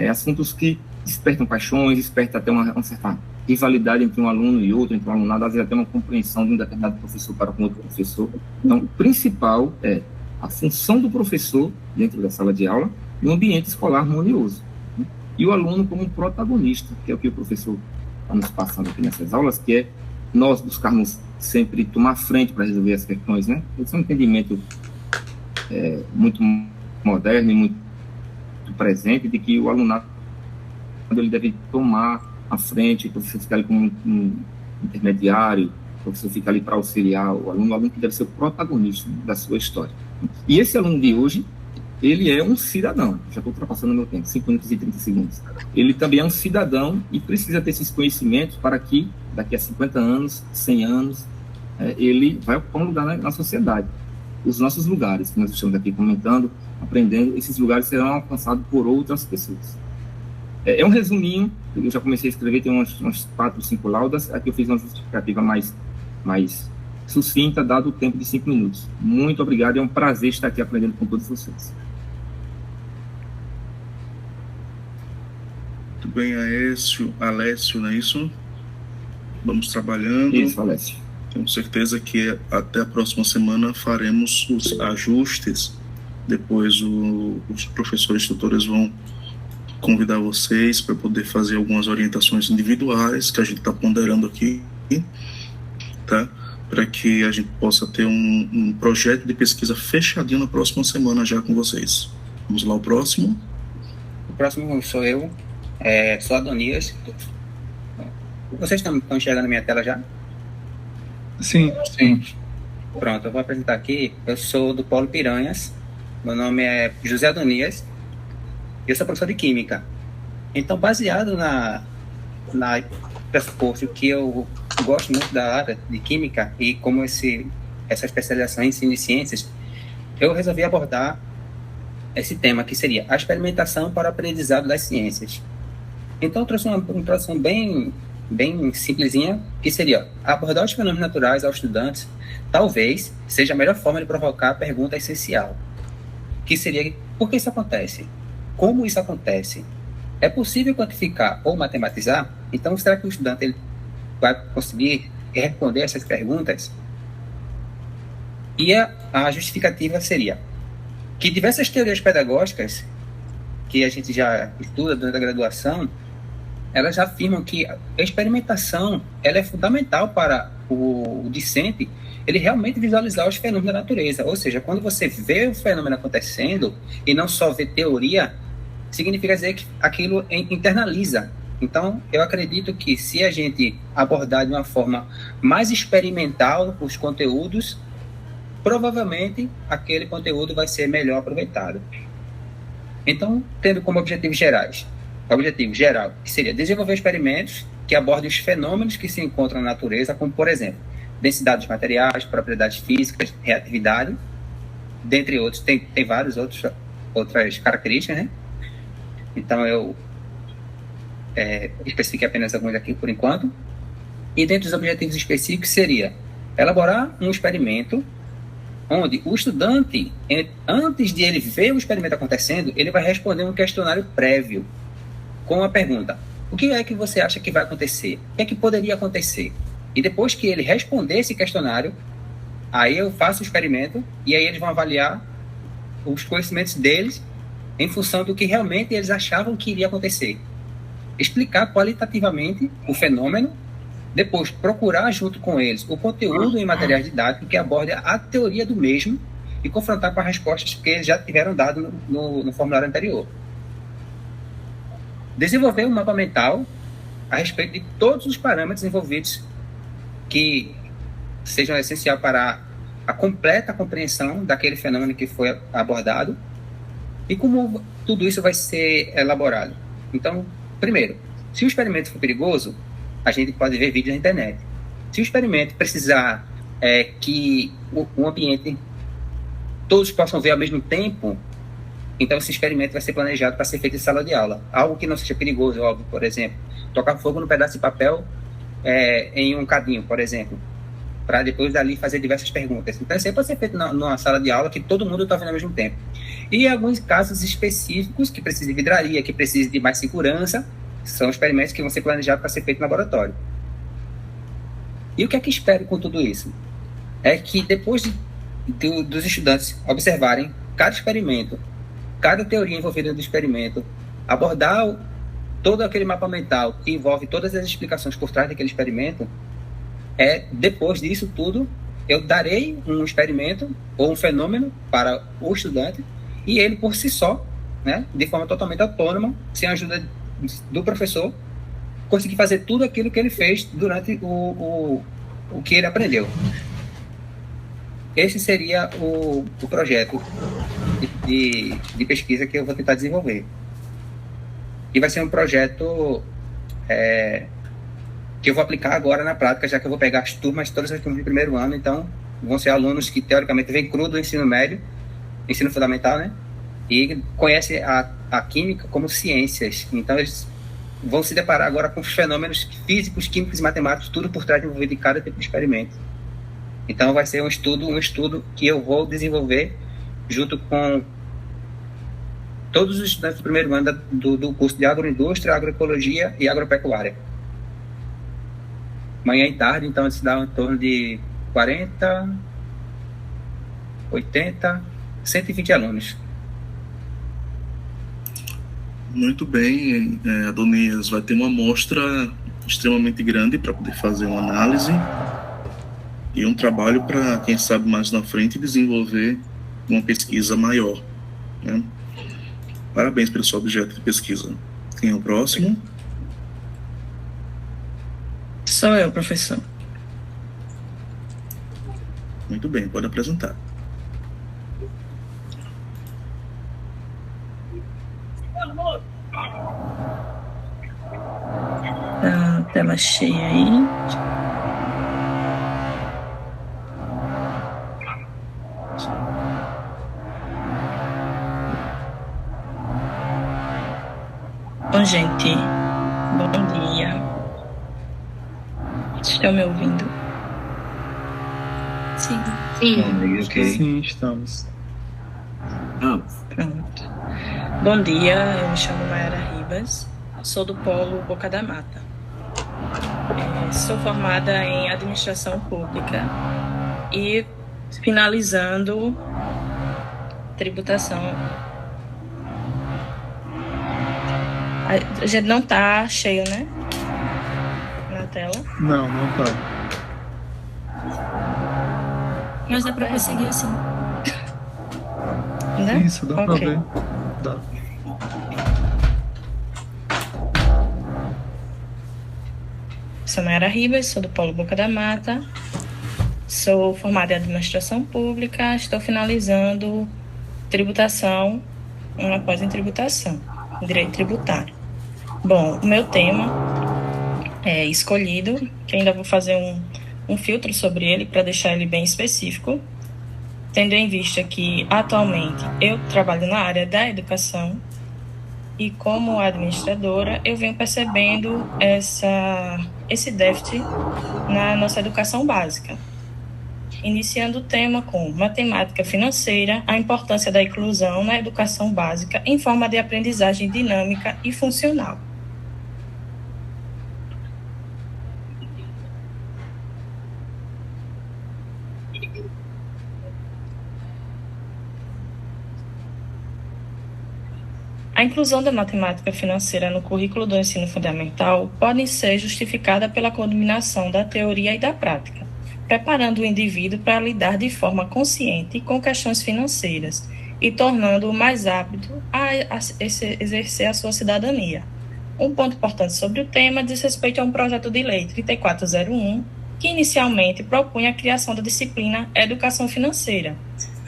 Assuntos que despertam paixões, despertam até uma certa rivalidade entre um aluno e outro, entre um alunado, às vezes até uma compreensão de um determinado professor para com outro professor. Então, o principal é a função do professor dentro da sala de aula e um ambiente escolar harmonioso, né? E o aluno como um protagonista, que é o que o professor está nos passando aqui nessas aulas, que é nós buscarmos sempre tomar frente para resolver as questões, né? Esse é um entendimento muito moderno e muito presente de que o alunado ele deve tomar a frente, o professor fica ali como um intermediário, o professor fica ali para auxiliar o aluno que deve ser o protagonista da sua história. E esse aluno de hoje, ele é um cidadão, já estou ultrapassando o meu tempo, 5 minutos e 30 segundos. Ele também é um cidadão e precisa ter esses conhecimentos para que, daqui a 50 anos, 100 anos, ele vai ocupar um lugar na sociedade. Os nossos lugares, que nós estamos aqui comentando, aprendendo, esses lugares serão alcançados por outras pessoas. É um resuminho, eu já comecei a escrever, tem umas 4, 5 laudas, aqui eu fiz uma justificativa mais sucinta, dado o tempo de 5 minutos. Muito obrigado, é um prazer estar aqui aprendendo com todos vocês. Muito bem, Alessio, não é isso? Vamos trabalhando. Isso, Alessio. Tenho certeza que até a próxima semana faremos os ajustes. Depois os professores tutores vão convidar vocês para poder fazer algumas orientações individuais que a gente está ponderando aqui, tá? Para que a gente possa ter um projeto de pesquisa fechadinho na próxima semana já com vocês. Vamos lá, o próximo. O próximo sou eu, sou Adonias. Vocês estão enxergando a minha tela já? Sim. Pronto, eu vou apresentar aqui. Eu sou do Polo Piranhas. Meu nome é José Adonias. Eu sou professor de Química. Então, baseado na pressuposto que eu gosto muito da área de Química e como essa especialização em ensino de ciências, eu resolvi abordar esse tema, que seria a experimentação para o aprendizado das ciências. Então, eu trouxe uma introdução bem simplesinha, que seria abordar os fenômenos naturais aos estudantes, talvez seja a melhor forma de provocar a pergunta essencial, que seria: por que isso acontece? Como isso acontece? É possível quantificar ou matematizar? Então, será que o estudante ele vai conseguir responder essas perguntas? E a justificativa seria que diversas teorias pedagógicas que a gente já estuda durante a graduação, elas já afirmam que a experimentação ela é fundamental para o discente ele realmente visualizar os fenômenos da natureza. Ou seja, quando você vê o fenômeno acontecendo e não só vê teoria, significa dizer que aquilo internaliza. Então, eu acredito que se a gente abordar de uma forma mais experimental os conteúdos, provavelmente aquele conteúdo vai ser melhor aproveitado. Então, tendo como objetivo geral, que seria desenvolver experimentos que abordem os fenômenos que se encontram na natureza, como, por exemplo, densidade dos materiais, propriedades físicas, reatividade, dentre outros. Tem várias outras características, né? Então, eu especifiquei apenas algumas aqui por enquanto. E dentro dos objetivos específicos seria elaborar um experimento onde o estudante, antes de ele ver o experimento acontecendo, ele vai responder um questionário prévio com a pergunta: o que é que você acha que vai acontecer? O que é que poderia acontecer? E depois que ele responder esse questionário, aí eu faço o experimento e aí eles vão avaliar os conhecimentos deles em função do que realmente eles achavam que iria acontecer. Explicar qualitativamente o fenômeno, depois procurar junto com eles o conteúdo em materiais didáticos que aborde a teoria do mesmo e confrontar com as respostas que eles já tiveram dado no formulário anterior. Desenvolver um mapa mental a respeito de todos os parâmetros envolvidos que sejam essenciais para a completa compreensão daquele fenômeno que foi abordado e como tudo isso vai ser elaborado. Então, primeiro, se o experimento for perigoso, a gente pode ver vídeo na internet. Se o experimento precisar que o ambiente todos possam ver ao mesmo tempo, então esse experimento vai ser planejado para ser feito em sala de aula. Algo que não seja perigoso, óbvio, por exemplo, tocar fogo num pedaço de papel em um cadinho, por exemplo, para depois dali fazer diversas perguntas. Então isso aí pode ser feito numa sala de aula que todo mundo está vendo ao mesmo tempo. E alguns casos específicos que precisam de vidraria, que precisam de mais segurança, são experimentos que vão ser planejados para ser feitos no laboratório. E o que é que espero com tudo isso? É que depois dos estudantes observarem cada experimento, cada teoria envolvida no experimento, abordar todo aquele mapa mental que envolve todas as explicações por trás daquele experimento, depois disso tudo, eu darei um experimento ou um fenômeno para o estudante e ele por si só, né, de forma totalmente autônoma, sem a ajuda do professor, conseguir fazer tudo aquilo que ele fez durante o que ele aprendeu. Esse seria o projeto de pesquisa que eu vou tentar desenvolver. E vai ser um projeto que eu vou aplicar agora na prática, já que eu vou pegar todas as turmas de primeiro ano, então vão ser alunos que teoricamente vêm cru do ensino médio, ensino fundamental, né? E conhecem a química como ciências. Então eles vão se deparar agora com os fenômenos físicos, químicos e matemáticos, tudo por trás envolvido em cada tipo de experimento. Então vai ser um estudo que eu vou desenvolver junto com todos os estudantes do primeiro ano do curso de agroindústria, agroecologia e agropecuária. Manhã e tarde, então isso dá em torno de 40, 80, 120 alunos. Muito bem, Adonias, vai ter uma amostra extremamente grande para poder fazer uma análise e um trabalho para, quem sabe, mais na frente desenvolver uma pesquisa maior, né? Parabéns pelo seu objeto de pesquisa. Quem é o próximo? Sou eu, professor. Muito bem, pode apresentar. Tá, tela cheia aí. Bom, gente, bom dia. Estão me ouvindo? Sim. Sim, estamos. Pronto. Bom dia, eu me chamo Mayara Ribas, sou do Polo Boca da Mata. Sou formada em Administração Pública e finalizando Tributação. A gente não tá cheio, né? Na tela. Não tá. Mas dá pra prosseguir assim. Né? Isso, dá pra ver. Dá. Sou Mayara Ribas, sou do Polo Boca da Mata, sou formada em Administração Pública, estou finalizando Tributação, uma pós em Tributação, Direito Tributário. Bom, o meu tema é escolhido, que ainda vou fazer um filtro sobre ele para deixar ele bem específico, tendo em vista que atualmente eu trabalho na área da educação e como administradora eu venho percebendo esse déficit na nossa educação básica. Iniciando o tema com matemática financeira, a importância da inclusão na educação básica em forma de aprendizagem dinâmica e funcional. A inclusão da matemática financeira no currículo do ensino fundamental pode ser justificada pela combinação da teoria e da prática, preparando o indivíduo para lidar de forma consciente com questões financeiras e tornando-o mais apto a exercer a sua cidadania. Um ponto importante sobre o tema diz respeito a um projeto de lei 3401, que inicialmente propunha a criação da disciplina Educação Financeira.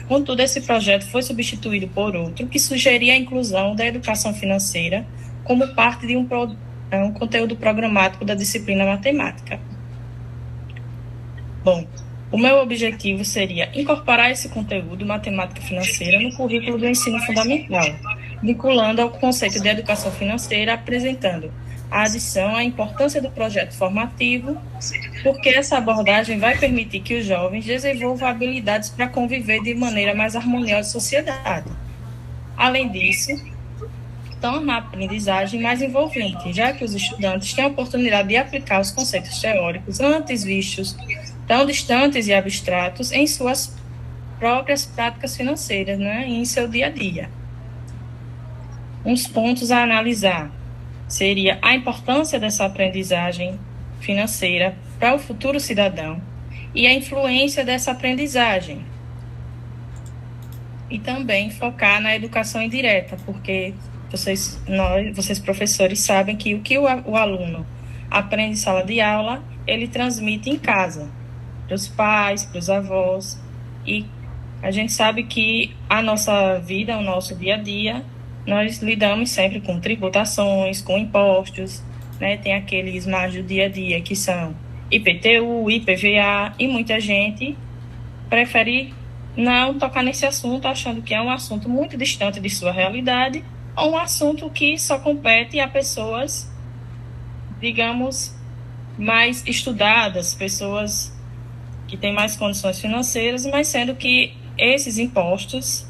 Contudo, esse projeto foi substituído por outro que sugeria a inclusão da educação financeira como parte de um conteúdo programático da disciplina matemática. Bom, o meu objetivo seria incorporar esse conteúdo matemática financeira no currículo do ensino fundamental, vinculando ao conceito de educação financeira, apresentando a adição à importância do projeto formativo, porque essa abordagem vai permitir que os jovens desenvolvam habilidades para conviver de maneira mais harmoniosa na sociedade. Além disso, torna a aprendizagem mais envolvente, já que os estudantes têm a oportunidade de aplicar os conceitos teóricos antes vistos tão distantes e abstratos em suas próprias práticas financeiras, né, e em seu dia a dia. Uns pontos a analisar seria a importância dessa aprendizagem financeira para o futuro cidadão e a influência dessa aprendizagem. E também focar na educação indireta, porque vocês professores sabem que o que o aluno aprende em sala de aula, ele transmite em casa, para os pais, para os avós, e a gente sabe que a nossa vida, o nosso dia a dia, nós lidamos sempre com tributações, com impostos, né? Tem aqueles mais do dia a dia que são IPTU, IPVA, e muita gente prefere não tocar nesse assunto, achando que é um assunto muito distante de sua realidade, ou um assunto que só compete a pessoas, digamos, mais estudadas, pessoas que têm mais condições financeiras, mas sendo que esses impostos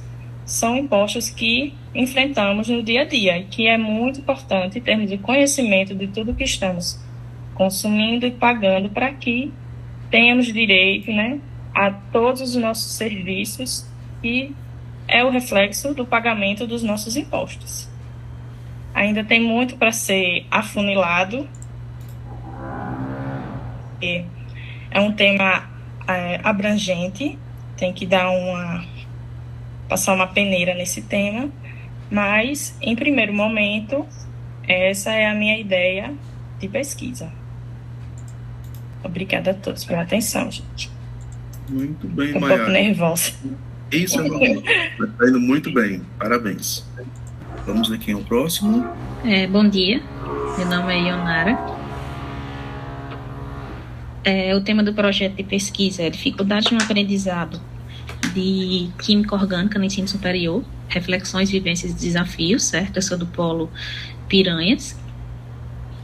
são impostos que enfrentamos no dia a dia, e que é muito importante termos de conhecimento de tudo que estamos consumindo e pagando para que tenhamos direito, né, a todos os nossos serviços, e é o reflexo do pagamento dos nossos impostos. Ainda tem muito para ser afunilado. É um tema abrangente, tem que passar uma peneira nesse tema, mas, em primeiro momento, essa é a minha ideia de pesquisa. Obrigada a todos pela atenção, gente. Muito bem, Maiara. Um pouco nervosa. Isso é normal. Está indo muito bem. Parabéns. Vamos ver quem é o próximo. Bom dia. Meu nome é Ionara. O tema do projeto de pesquisa é dificuldades no aprendizado de Química Orgânica no ensino superior, reflexões, vivências e desafios, certo? Eu sou do Polo Piranhas.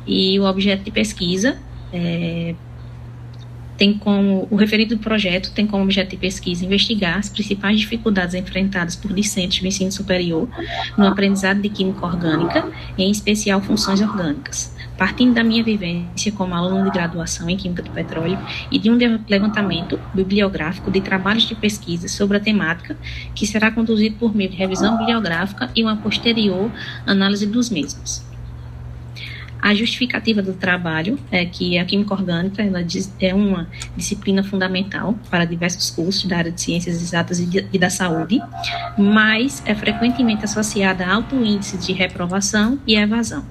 E o objeto de pesquisa o referido projeto tem como objeto de pesquisa investigar as principais dificuldades enfrentadas por discentes do ensino superior no aprendizado de química orgânica, em especial funções orgânicas, partindo da minha vivência como aluno de graduação em Química do Petróleo e de um levantamento bibliográfico de trabalhos de pesquisa sobre a temática, que será conduzido por meio de revisão bibliográfica e uma posterior análise dos mesmos. A justificativa do trabalho é que a química orgânica é uma disciplina fundamental para diversos cursos da área de ciências exatas e da saúde, mas é frequentemente associada a alto índice de reprovação e evasão.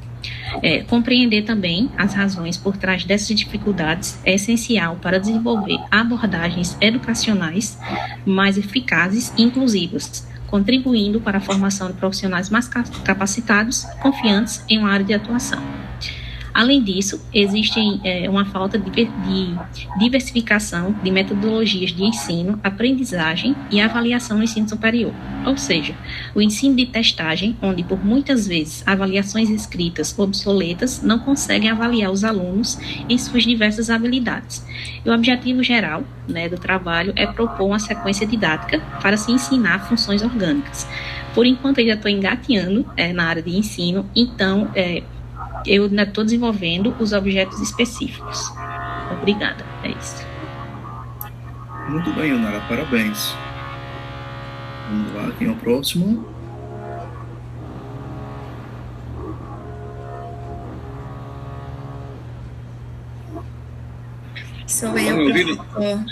Compreender também as razões por trás dessas dificuldades é essencial para desenvolver abordagens educacionais mais eficazes e inclusivas, contribuindo para a formação de profissionais mais capacitados, confiantes em uma área de atuação. Além disso, existe uma falta de diversificação de metodologias de ensino, aprendizagem e avaliação no ensino superior. Ou seja, o ensino de testagem, onde por muitas vezes avaliações escritas obsoletas não conseguem avaliar os alunos em suas diversas habilidades. E o objetivo geral, do trabalho é propor uma sequência didática para se ensinar funções orgânicas. Por enquanto, eu ainda estou engateando na área de ensino, então eu ainda estou desenvolvendo os objetos específicos. Obrigada, é isso. Muito bem, Onara, parabéns. Vamos lá, quem é o próximo? Sou eu, professor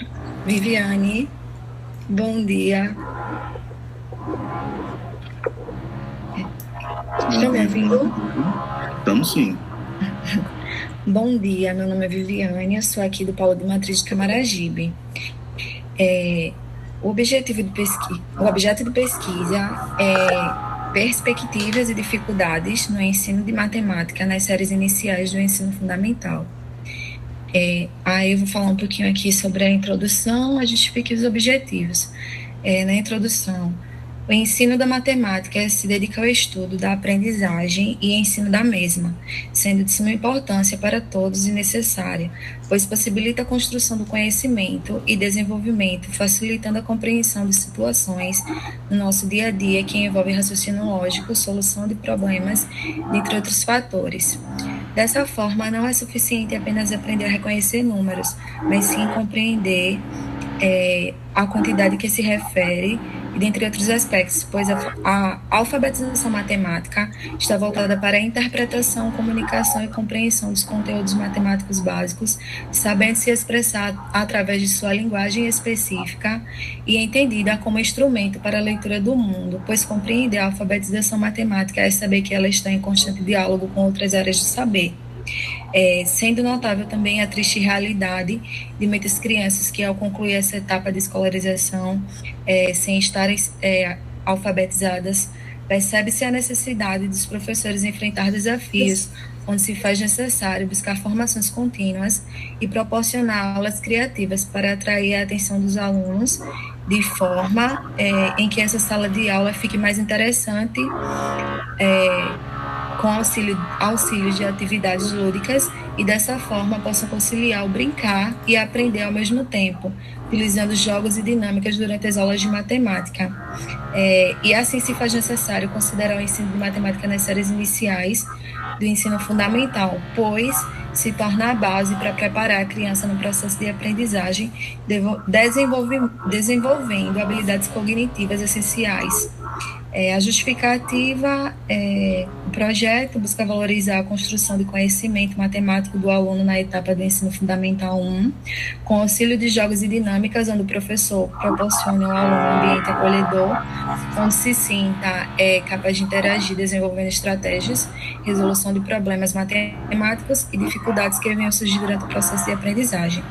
Viviane. Bom dia. Estão me ouvindo? Estamos sim. Bom dia, meu nome é Viviane, eu sou aqui do Polo de Matriz de Camaragibe. O objeto de pesquisa é perspectivas e dificuldades no ensino de matemática nas séries iniciais do ensino fundamental. Aí eu vou falar um pouquinho aqui sobre a introdução, a justificativa e os objetivos. Na introdução, o ensino da matemática se dedica ao estudo da aprendizagem e ensino da mesma, sendo de suma importância para todos e necessária, pois possibilita a construção do conhecimento e desenvolvimento, facilitando a compreensão de situações no nosso dia a dia que envolvem raciocínio lógico, solução de problemas, entre outros fatores. Dessa forma, não é suficiente apenas aprender a reconhecer números, mas sim compreender a quantidade que se refere, dentre outros aspectos, pois a alfabetização matemática está voltada para a interpretação, comunicação e compreensão dos conteúdos matemáticos básicos, sabendo se expressar através de sua linguagem específica e entendida como instrumento para a leitura do mundo, pois compreender a alfabetização matemática é saber que ela está em constante diálogo com outras áreas do saber. Sendo notável também a triste realidade de muitas crianças que, ao concluir essa etapa de escolarização, sem estarem alfabetizadas, percebe-se a necessidade dos professores enfrentar desafios, onde se faz necessário buscar formações contínuas e proporcionar aulas criativas para atrair a atenção dos alunos, de forma em que essa sala de aula fique mais interessante, com auxílio de atividades lúdicas, e dessa forma possa conciliar o brincar e aprender ao mesmo tempo, utilizando jogos e dinâmicas durante as aulas de matemática. E assim se faz necessário considerar o ensino de matemática nas séries iniciais do ensino fundamental, pois se torna a base para preparar a criança no processo de aprendizagem, desenvolvendo habilidades cognitivas essenciais. A justificativa, o projeto busca valorizar a construção de conhecimento matemático do aluno na etapa do ensino fundamental 1, com auxílio de jogos e dinâmicas, onde o professor proporciona ao aluno um ambiente acolhedor, onde se sinta capaz de interagir, desenvolvendo estratégias, resolução de problemas matemáticos e dificuldades que venham surgir durante o processo de aprendizagem.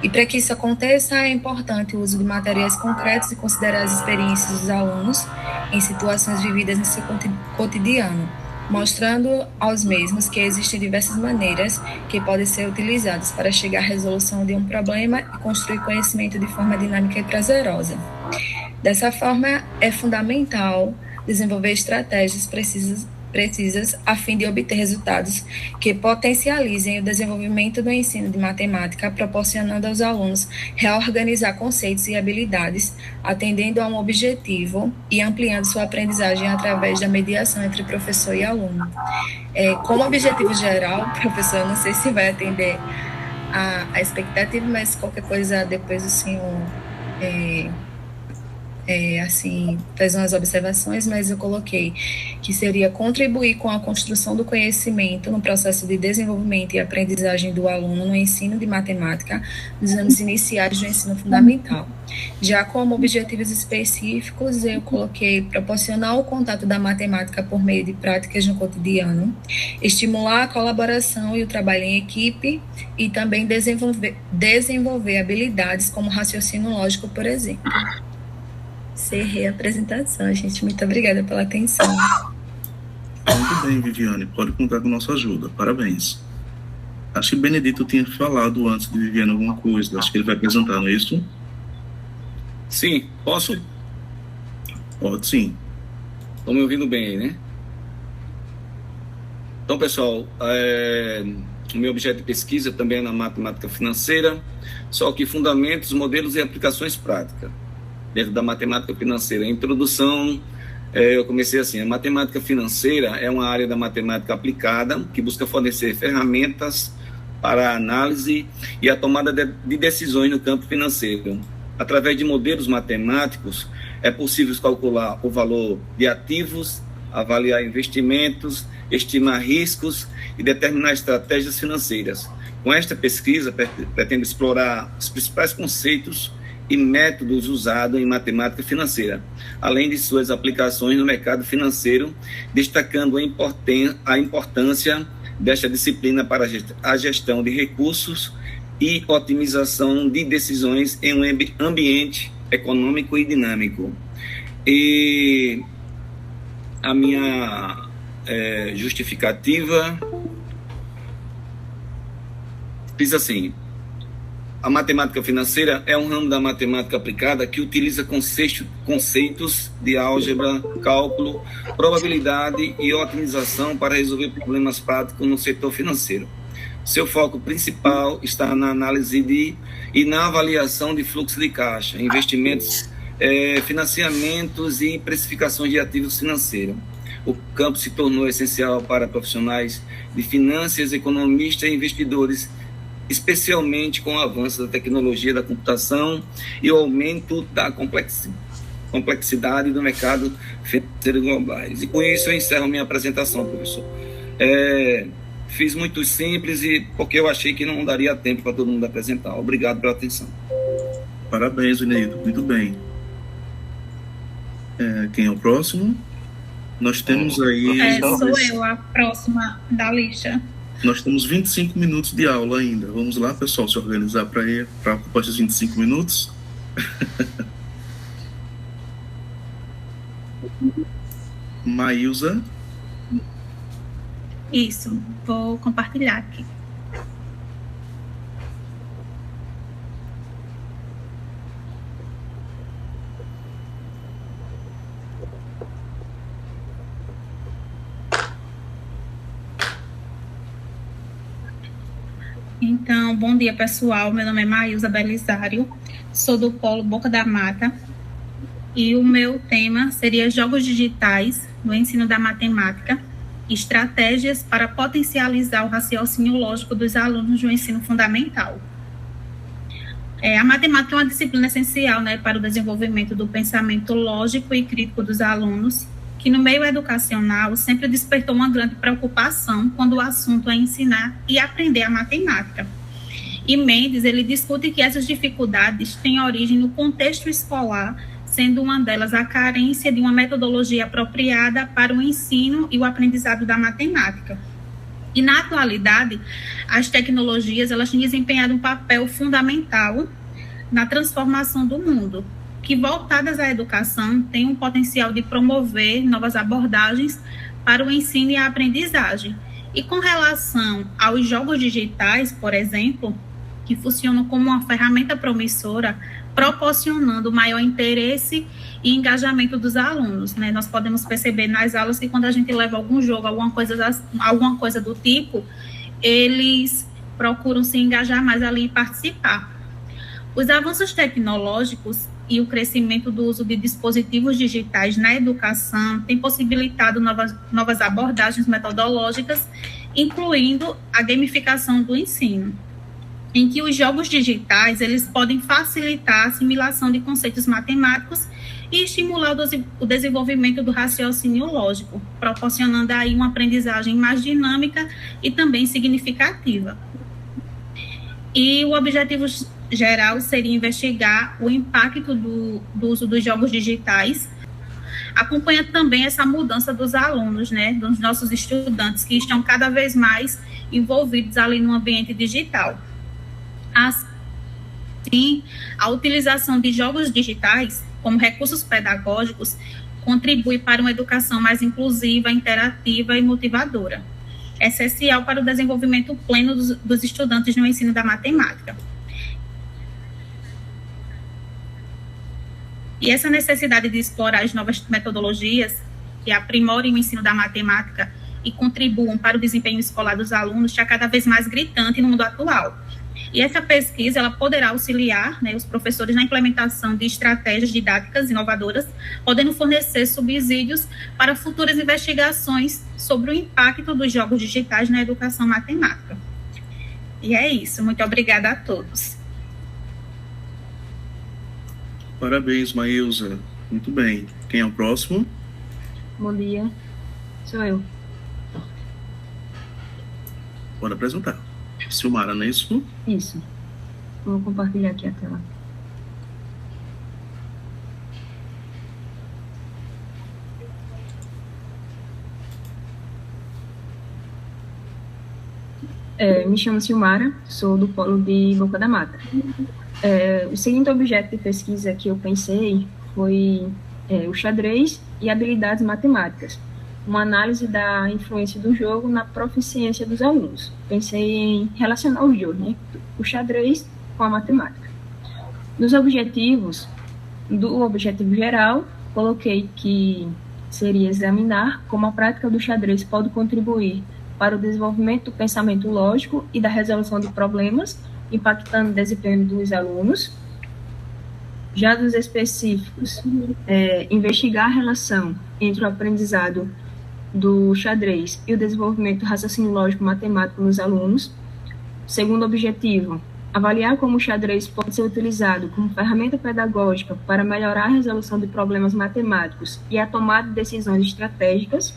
E para que isso aconteça, é importante o uso de materiais concretos e considerar as experiências dos alunos em situações vividas no seu cotidiano, mostrando aos mesmos que existem diversas maneiras que podem ser utilizadas para chegar à resolução de um problema e construir conhecimento de forma dinâmica e prazerosa. Dessa forma, é fundamental desenvolver estratégias precisas a fim de obter resultados que potencializem o desenvolvimento do ensino de matemática, proporcionando aos alunos reorganizar conceitos e habilidades, atendendo a um objetivo e ampliando sua aprendizagem através da mediação entre professor e aluno. Como objetivo geral, professor, eu não sei se vai atender a expectativa, mas qualquer coisa depois o senhor faz umas observações, mas eu coloquei que seria contribuir com a construção do conhecimento no processo de desenvolvimento e aprendizagem do aluno no ensino de matemática nos anos iniciais do ensino fundamental. Já como objetivos específicos, eu coloquei proporcionar o contato da matemática por meio de práticas no cotidiano, estimular a colaboração e o trabalho em equipe e também desenvolver habilidades como raciocínio lógico, por exemplo. Encerrei a apresentação, gente. Muito obrigada pela atenção. Muito bem, Viviane. Pode contar com nossa ajuda. Parabéns. Acho que Benedito tinha falado antes de Viviane alguma coisa. Acho que ele vai apresentar, não é isso? Sim, posso? Pode sim. Estão me ouvindo bem aí, né? Então, pessoal, o meu objeto de pesquisa também é na matemática financeira, só que fundamentos, modelos e aplicações práticas. Dentro da matemática financeira, a introdução, eu comecei assim: a matemática financeira é uma área da matemática aplicada que busca fornecer ferramentas para a análise e a tomada de decisões no campo financeiro. Através de modelos matemáticos, é possível calcular o valor de ativos, avaliar investimentos, estimar riscos e determinar estratégias financeiras. Com esta pesquisa, pretendo explorar os principais conceitos e métodos usados em matemática financeira, além de suas aplicações no mercado financeiro, destacando a importância desta disciplina para a gestão de recursos e otimização de decisões em um ambiente econômico e dinâmico. E a minha justificativa diz assim: a matemática financeira é um ramo da matemática aplicada que utiliza conceitos de álgebra, cálculo, probabilidade e otimização para resolver problemas práticos no setor financeiro. Seu foco principal está na análise e na avaliação de fluxo de caixa, investimentos, financiamentos e precificações de ativos financeiros. O campo se tornou essencial para profissionais de finanças, economistas e investidores, especialmente com o avanço da tecnologia da computação e o aumento da complexidade do mercado financeiro globais. E com isso eu encerro minha apresentação, professor. Fiz muito simples porque eu achei que não daria tempo para todo mundo apresentar. Obrigado pela atenção. Parabéns, Vineito. Muito bem. Quem é o próximo? Nós temos aí... Sou eu, a próxima da lista. Nós temos 25 minutos de aula ainda. Vamos lá, pessoal, se organizar para ocupar esses 25 minutos. Maísa. Isso, vou compartilhar aqui. Então, bom dia, pessoal. Meu nome é Maísa Belisário, sou do Polo Boca da Mata e o meu tema seria Jogos Digitais no Ensino da Matemática, estratégias para potencializar o raciocínio lógico dos alunos do ensino fundamental. A matemática é uma disciplina essencial, para o desenvolvimento do pensamento lógico e crítico dos alunos, que no meio educacional sempre despertou uma grande preocupação quando o assunto é ensinar e aprender a matemática. E Mendes, ele discute que essas dificuldades têm origem no contexto escolar, sendo uma delas a carência de uma metodologia apropriada para o ensino e o aprendizado da matemática. E na atualidade, as tecnologias elas têm desempenhado um papel fundamental na transformação do mundo, que voltadas à educação têm um potencial de promover novas abordagens para o ensino e a aprendizagem. E com relação aos jogos digitais, por exemplo, que funcionam como uma ferramenta promissora, proporcionando maior interesse e engajamento dos alunos, Nós podemos perceber nas aulas que quando a gente leva algum jogo, alguma coisa do tipo, eles procuram se engajar mais ali e participar. Os avanços tecnológicos e o crescimento do uso de dispositivos digitais na educação tem possibilitado novas abordagens metodológicas, incluindo a gamificação do ensino, em que os jogos digitais eles podem facilitar a assimilação de conceitos matemáticos e estimular o desenvolvimento do raciocínio lógico, proporcionando aí uma aprendizagem mais dinâmica e também significativa. E o objetivo geral seria investigar o impacto do uso dos jogos digitais, acompanha também essa mudança dos alunos, dos nossos estudantes que estão cada vez mais envolvidos ali no ambiente digital. Assim, a utilização de jogos digitais como recursos pedagógicos contribui para uma educação mais inclusiva, interativa e motivadora. essencial para o desenvolvimento pleno dos estudantes no ensino da matemática. E essa necessidade de explorar as novas metodologias que aprimorem o ensino da matemática e contribuam para o desempenho escolar dos alunos está cada vez mais gritante no mundo atual. E essa pesquisa ela poderá auxiliar, né, os professores na implementação de estratégias didáticas inovadoras, podendo fornecer subsídios para futuras investigações sobre o impacto dos jogos digitais na educação matemática. E é isso. Muito obrigada a todos. Parabéns, Maílza. Muito bem. Quem é o próximo? Bom dia. Sou eu. Pode apresentar. Silmara, não é isso? Isso. Vou compartilhar aqui a tela. Me chamo Silmara, sou do Polo de Boca da Mata. O seguinte objeto de pesquisa que eu pensei foi o xadrez e habilidades matemáticas, uma análise da influência do jogo na proficiência dos alunos. Pensei em relacionar os dois, né? O xadrez com a matemática. Nos objetivos, do objetivo geral, coloquei que seria examinar como a prática do xadrez pode contribuir para o desenvolvimento do pensamento lógico e da resolução de problemas, impactando o desempenho dos alunos. Já dos específicos, investigar a relação entre o aprendizado do xadrez e o desenvolvimento do raciocínio lógico matemático nos alunos. Segundo objetivo, avaliar como o xadrez pode ser utilizado como ferramenta pedagógica para melhorar a resolução de problemas matemáticos e a tomada de decisões estratégicas.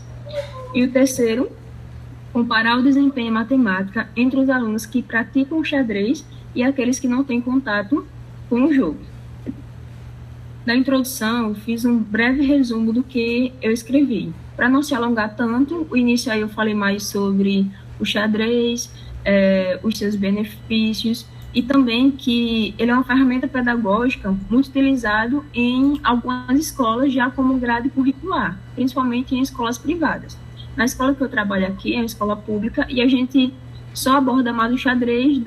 E o terceiro, comparar o desempenho em matemática entre os alunos que praticam o xadrez e aqueles que não têm contato com o jogo. Na introdução, eu fiz um breve resumo do que eu escrevi. Para não se alongar tanto, o início aí eu falei mais sobre o xadrez, os seus benefícios, e também que ele é uma ferramenta pedagógica muito utilizado em algumas escolas já como grade curricular, principalmente em escolas privadas. Na escola que eu trabalho aqui é uma escola pública e a gente só aborda mais o xadrez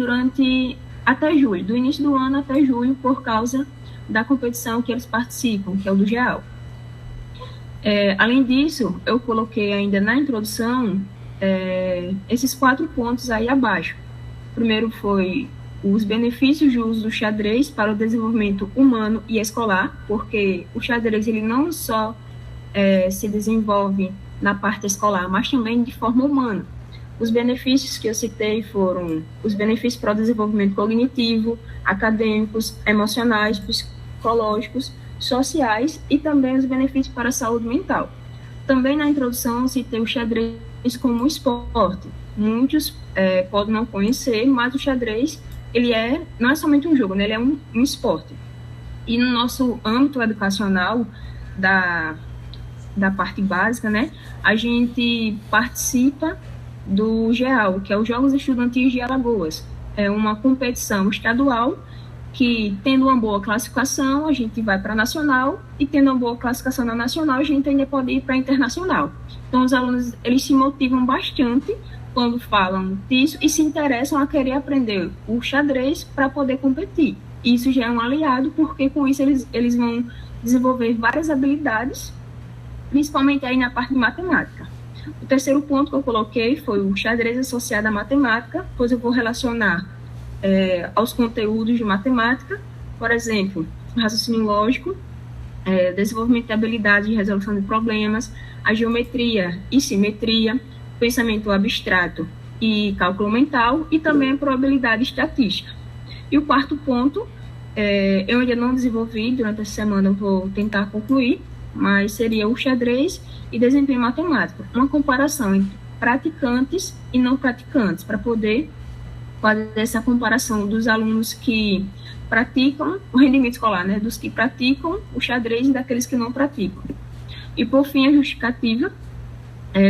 até julho, do início do ano até julho, por causa da competição que eles participam, que é o do GEAL. Além disso, eu coloquei ainda na introdução esses 4 pontos aí abaixo. Primeiro foi os benefícios do uso do xadrez para o desenvolvimento humano e escolar, porque o xadrez ele não só se desenvolve na parte escolar, mas também de forma humana. Os benefícios que eu citei foram os benefícios para o desenvolvimento cognitivo, acadêmicos, emocionais, psicológicos, sociais e também os benefícios para a saúde mental. Também na introdução eu citei o xadrez como um esporte. Muitos podem não conhecer, mas o xadrez ele não é somente um jogo, né? Ele é um esporte. E no nosso âmbito educacional da parte básica, né, a gente participa do GEAL, que é os Jogos Estudantis de Alagoas. É uma competição estadual que, tendo uma boa classificação, a gente vai para a nacional, e tendo uma boa classificação na nacional, a gente ainda pode ir para a internacional. Então, os alunos eles se motivam bastante quando falam disso e se interessam a querer aprender o xadrez para poder competir. Isso já é um aliado, porque com isso eles vão desenvolver várias habilidades, principalmente aí na parte de matemática. O terceiro ponto que eu coloquei foi o xadrez associado à matemática, pois eu vou relacionar aos conteúdos de matemática, por exemplo, raciocínio lógico, desenvolvimento de habilidades de resolução de problemas, a geometria e simetria, pensamento abstrato e cálculo mental, e também a probabilidade estatística. E o quarto ponto, eu ainda não desenvolvi, durante essa semana eu vou tentar concluir, mas seria o xadrez e desempenho matemático, uma comparação entre praticantes e não praticantes, para poder fazer essa comparação dos alunos que praticam o rendimento escolar, né, dos que praticam o xadrez e daqueles que não praticam. E, por fim, a justificativa,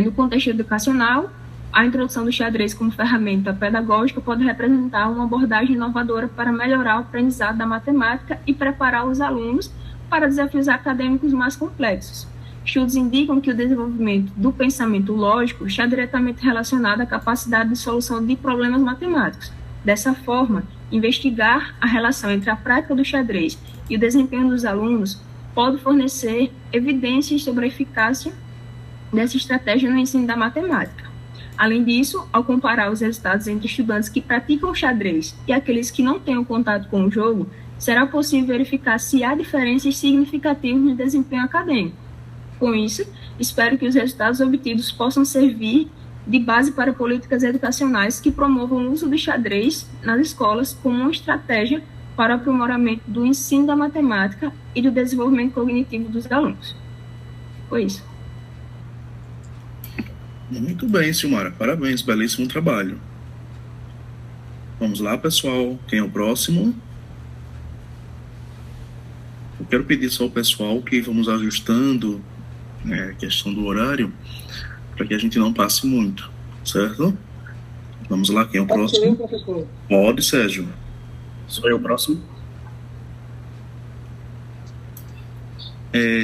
no contexto educacional, a introdução do xadrez como ferramenta pedagógica pode representar uma abordagem inovadora para melhorar o aprendizado da matemática e preparar os alunos para desafios acadêmicos mais complexos. Estudos indicam que o desenvolvimento do pensamento lógico está diretamente relacionado à capacidade de solução de problemas matemáticos. Dessa forma, investigar a relação entre a prática do xadrez e o desempenho dos alunos pode fornecer evidências sobre a eficácia dessa estratégia no ensino da matemática. Além disso, ao comparar os resultados entre estudantes que praticam xadrez e aqueles que não têm o contato com o jogo, será possível verificar se há diferenças significativas no desempenho acadêmico. Com isso, espero que os resultados obtidos possam servir de base para políticas educacionais que promovam o uso do xadrez nas escolas como uma estratégia para o aprimoramento do ensino da matemática e do desenvolvimento cognitivo dos alunos. Foi isso. Muito bem, Silmara. Parabéns, belíssimo trabalho. Vamos lá, pessoal. Quem é o próximo? Eu quero pedir só ao pessoal que vamos ajustando a questão do horário para que a gente não passe muito, certo? Vamos lá, quem é o próximo? Pode, Sérgio. Sou eu o próximo?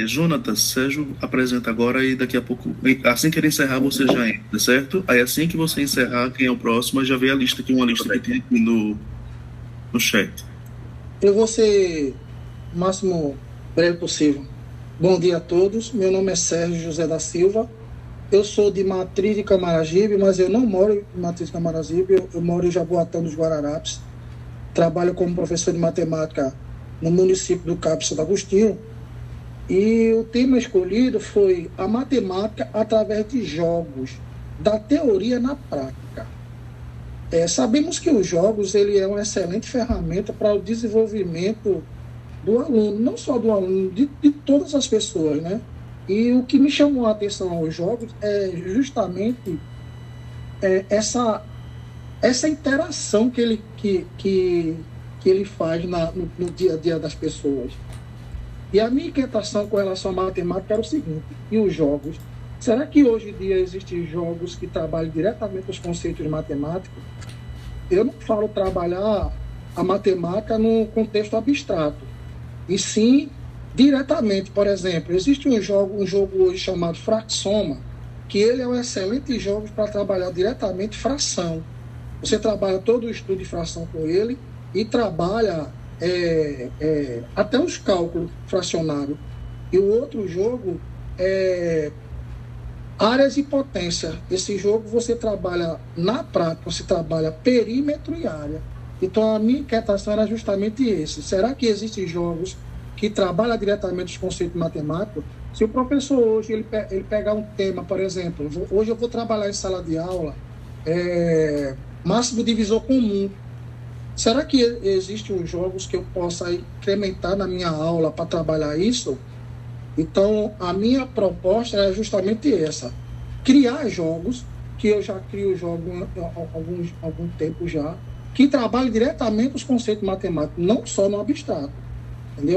Jonatas, Sérgio apresenta agora e daqui a pouco, assim que ele encerrar, você já entra, certo? Aí assim que você encerrar, quem é o próximo, já vê a lista aqui, uma lista que tem aqui no chat. Eu vou ser o máximo breve possível. Bom dia a todos, meu nome é Sérgio José da Silva, eu sou de Matriz de Camaragibe, mas eu não moro em Matriz de Camaragibe, eu moro em Jaboatão dos Guararapes, trabalho como professor de matemática no município do Cabo Santo Agostinho, e o tema escolhido foi a matemática através de jogos, da teoria na prática. Sabemos que os jogos ele é uma excelente ferramenta para o desenvolvimento do aluno, não só do aluno, de todas as pessoas, né? E o que me chamou a atenção aos jogos é justamente essa interação que ele faz no dia a dia das pessoas. E a minha inquietação com relação à matemática era o seguinte: e os jogos? Será que hoje em dia existem jogos que trabalham diretamente os conceitos matemáticos? Eu não falo trabalhar a matemática no contexto abstrato, e sim diretamente. Por exemplo, existe um jogo hoje chamado Fraxoma, que ele é um excelente jogo para trabalhar diretamente fração. Você trabalha todo o estudo de fração com ele e trabalha até os cálculos fracionários. E o outro jogo é áreas e potência. Esse jogo você trabalha na prática, você trabalha perímetro e área. Então a minha inquietação era justamente esse: será que existem jogos que trabalham diretamente os conceitos matemáticos? Se o professor hoje ele pegar um tema, por exemplo, hoje eu vou trabalhar em sala de aula máximo divisor comum. Será que existem os jogos que eu possa incrementar na minha aula para trabalhar isso? Então, a minha proposta é justamente essa: criar jogos, que eu já crio jogos há algum tempo já, que trabalhem diretamente os conceitos matemáticos, não só no abstrato, entendeu?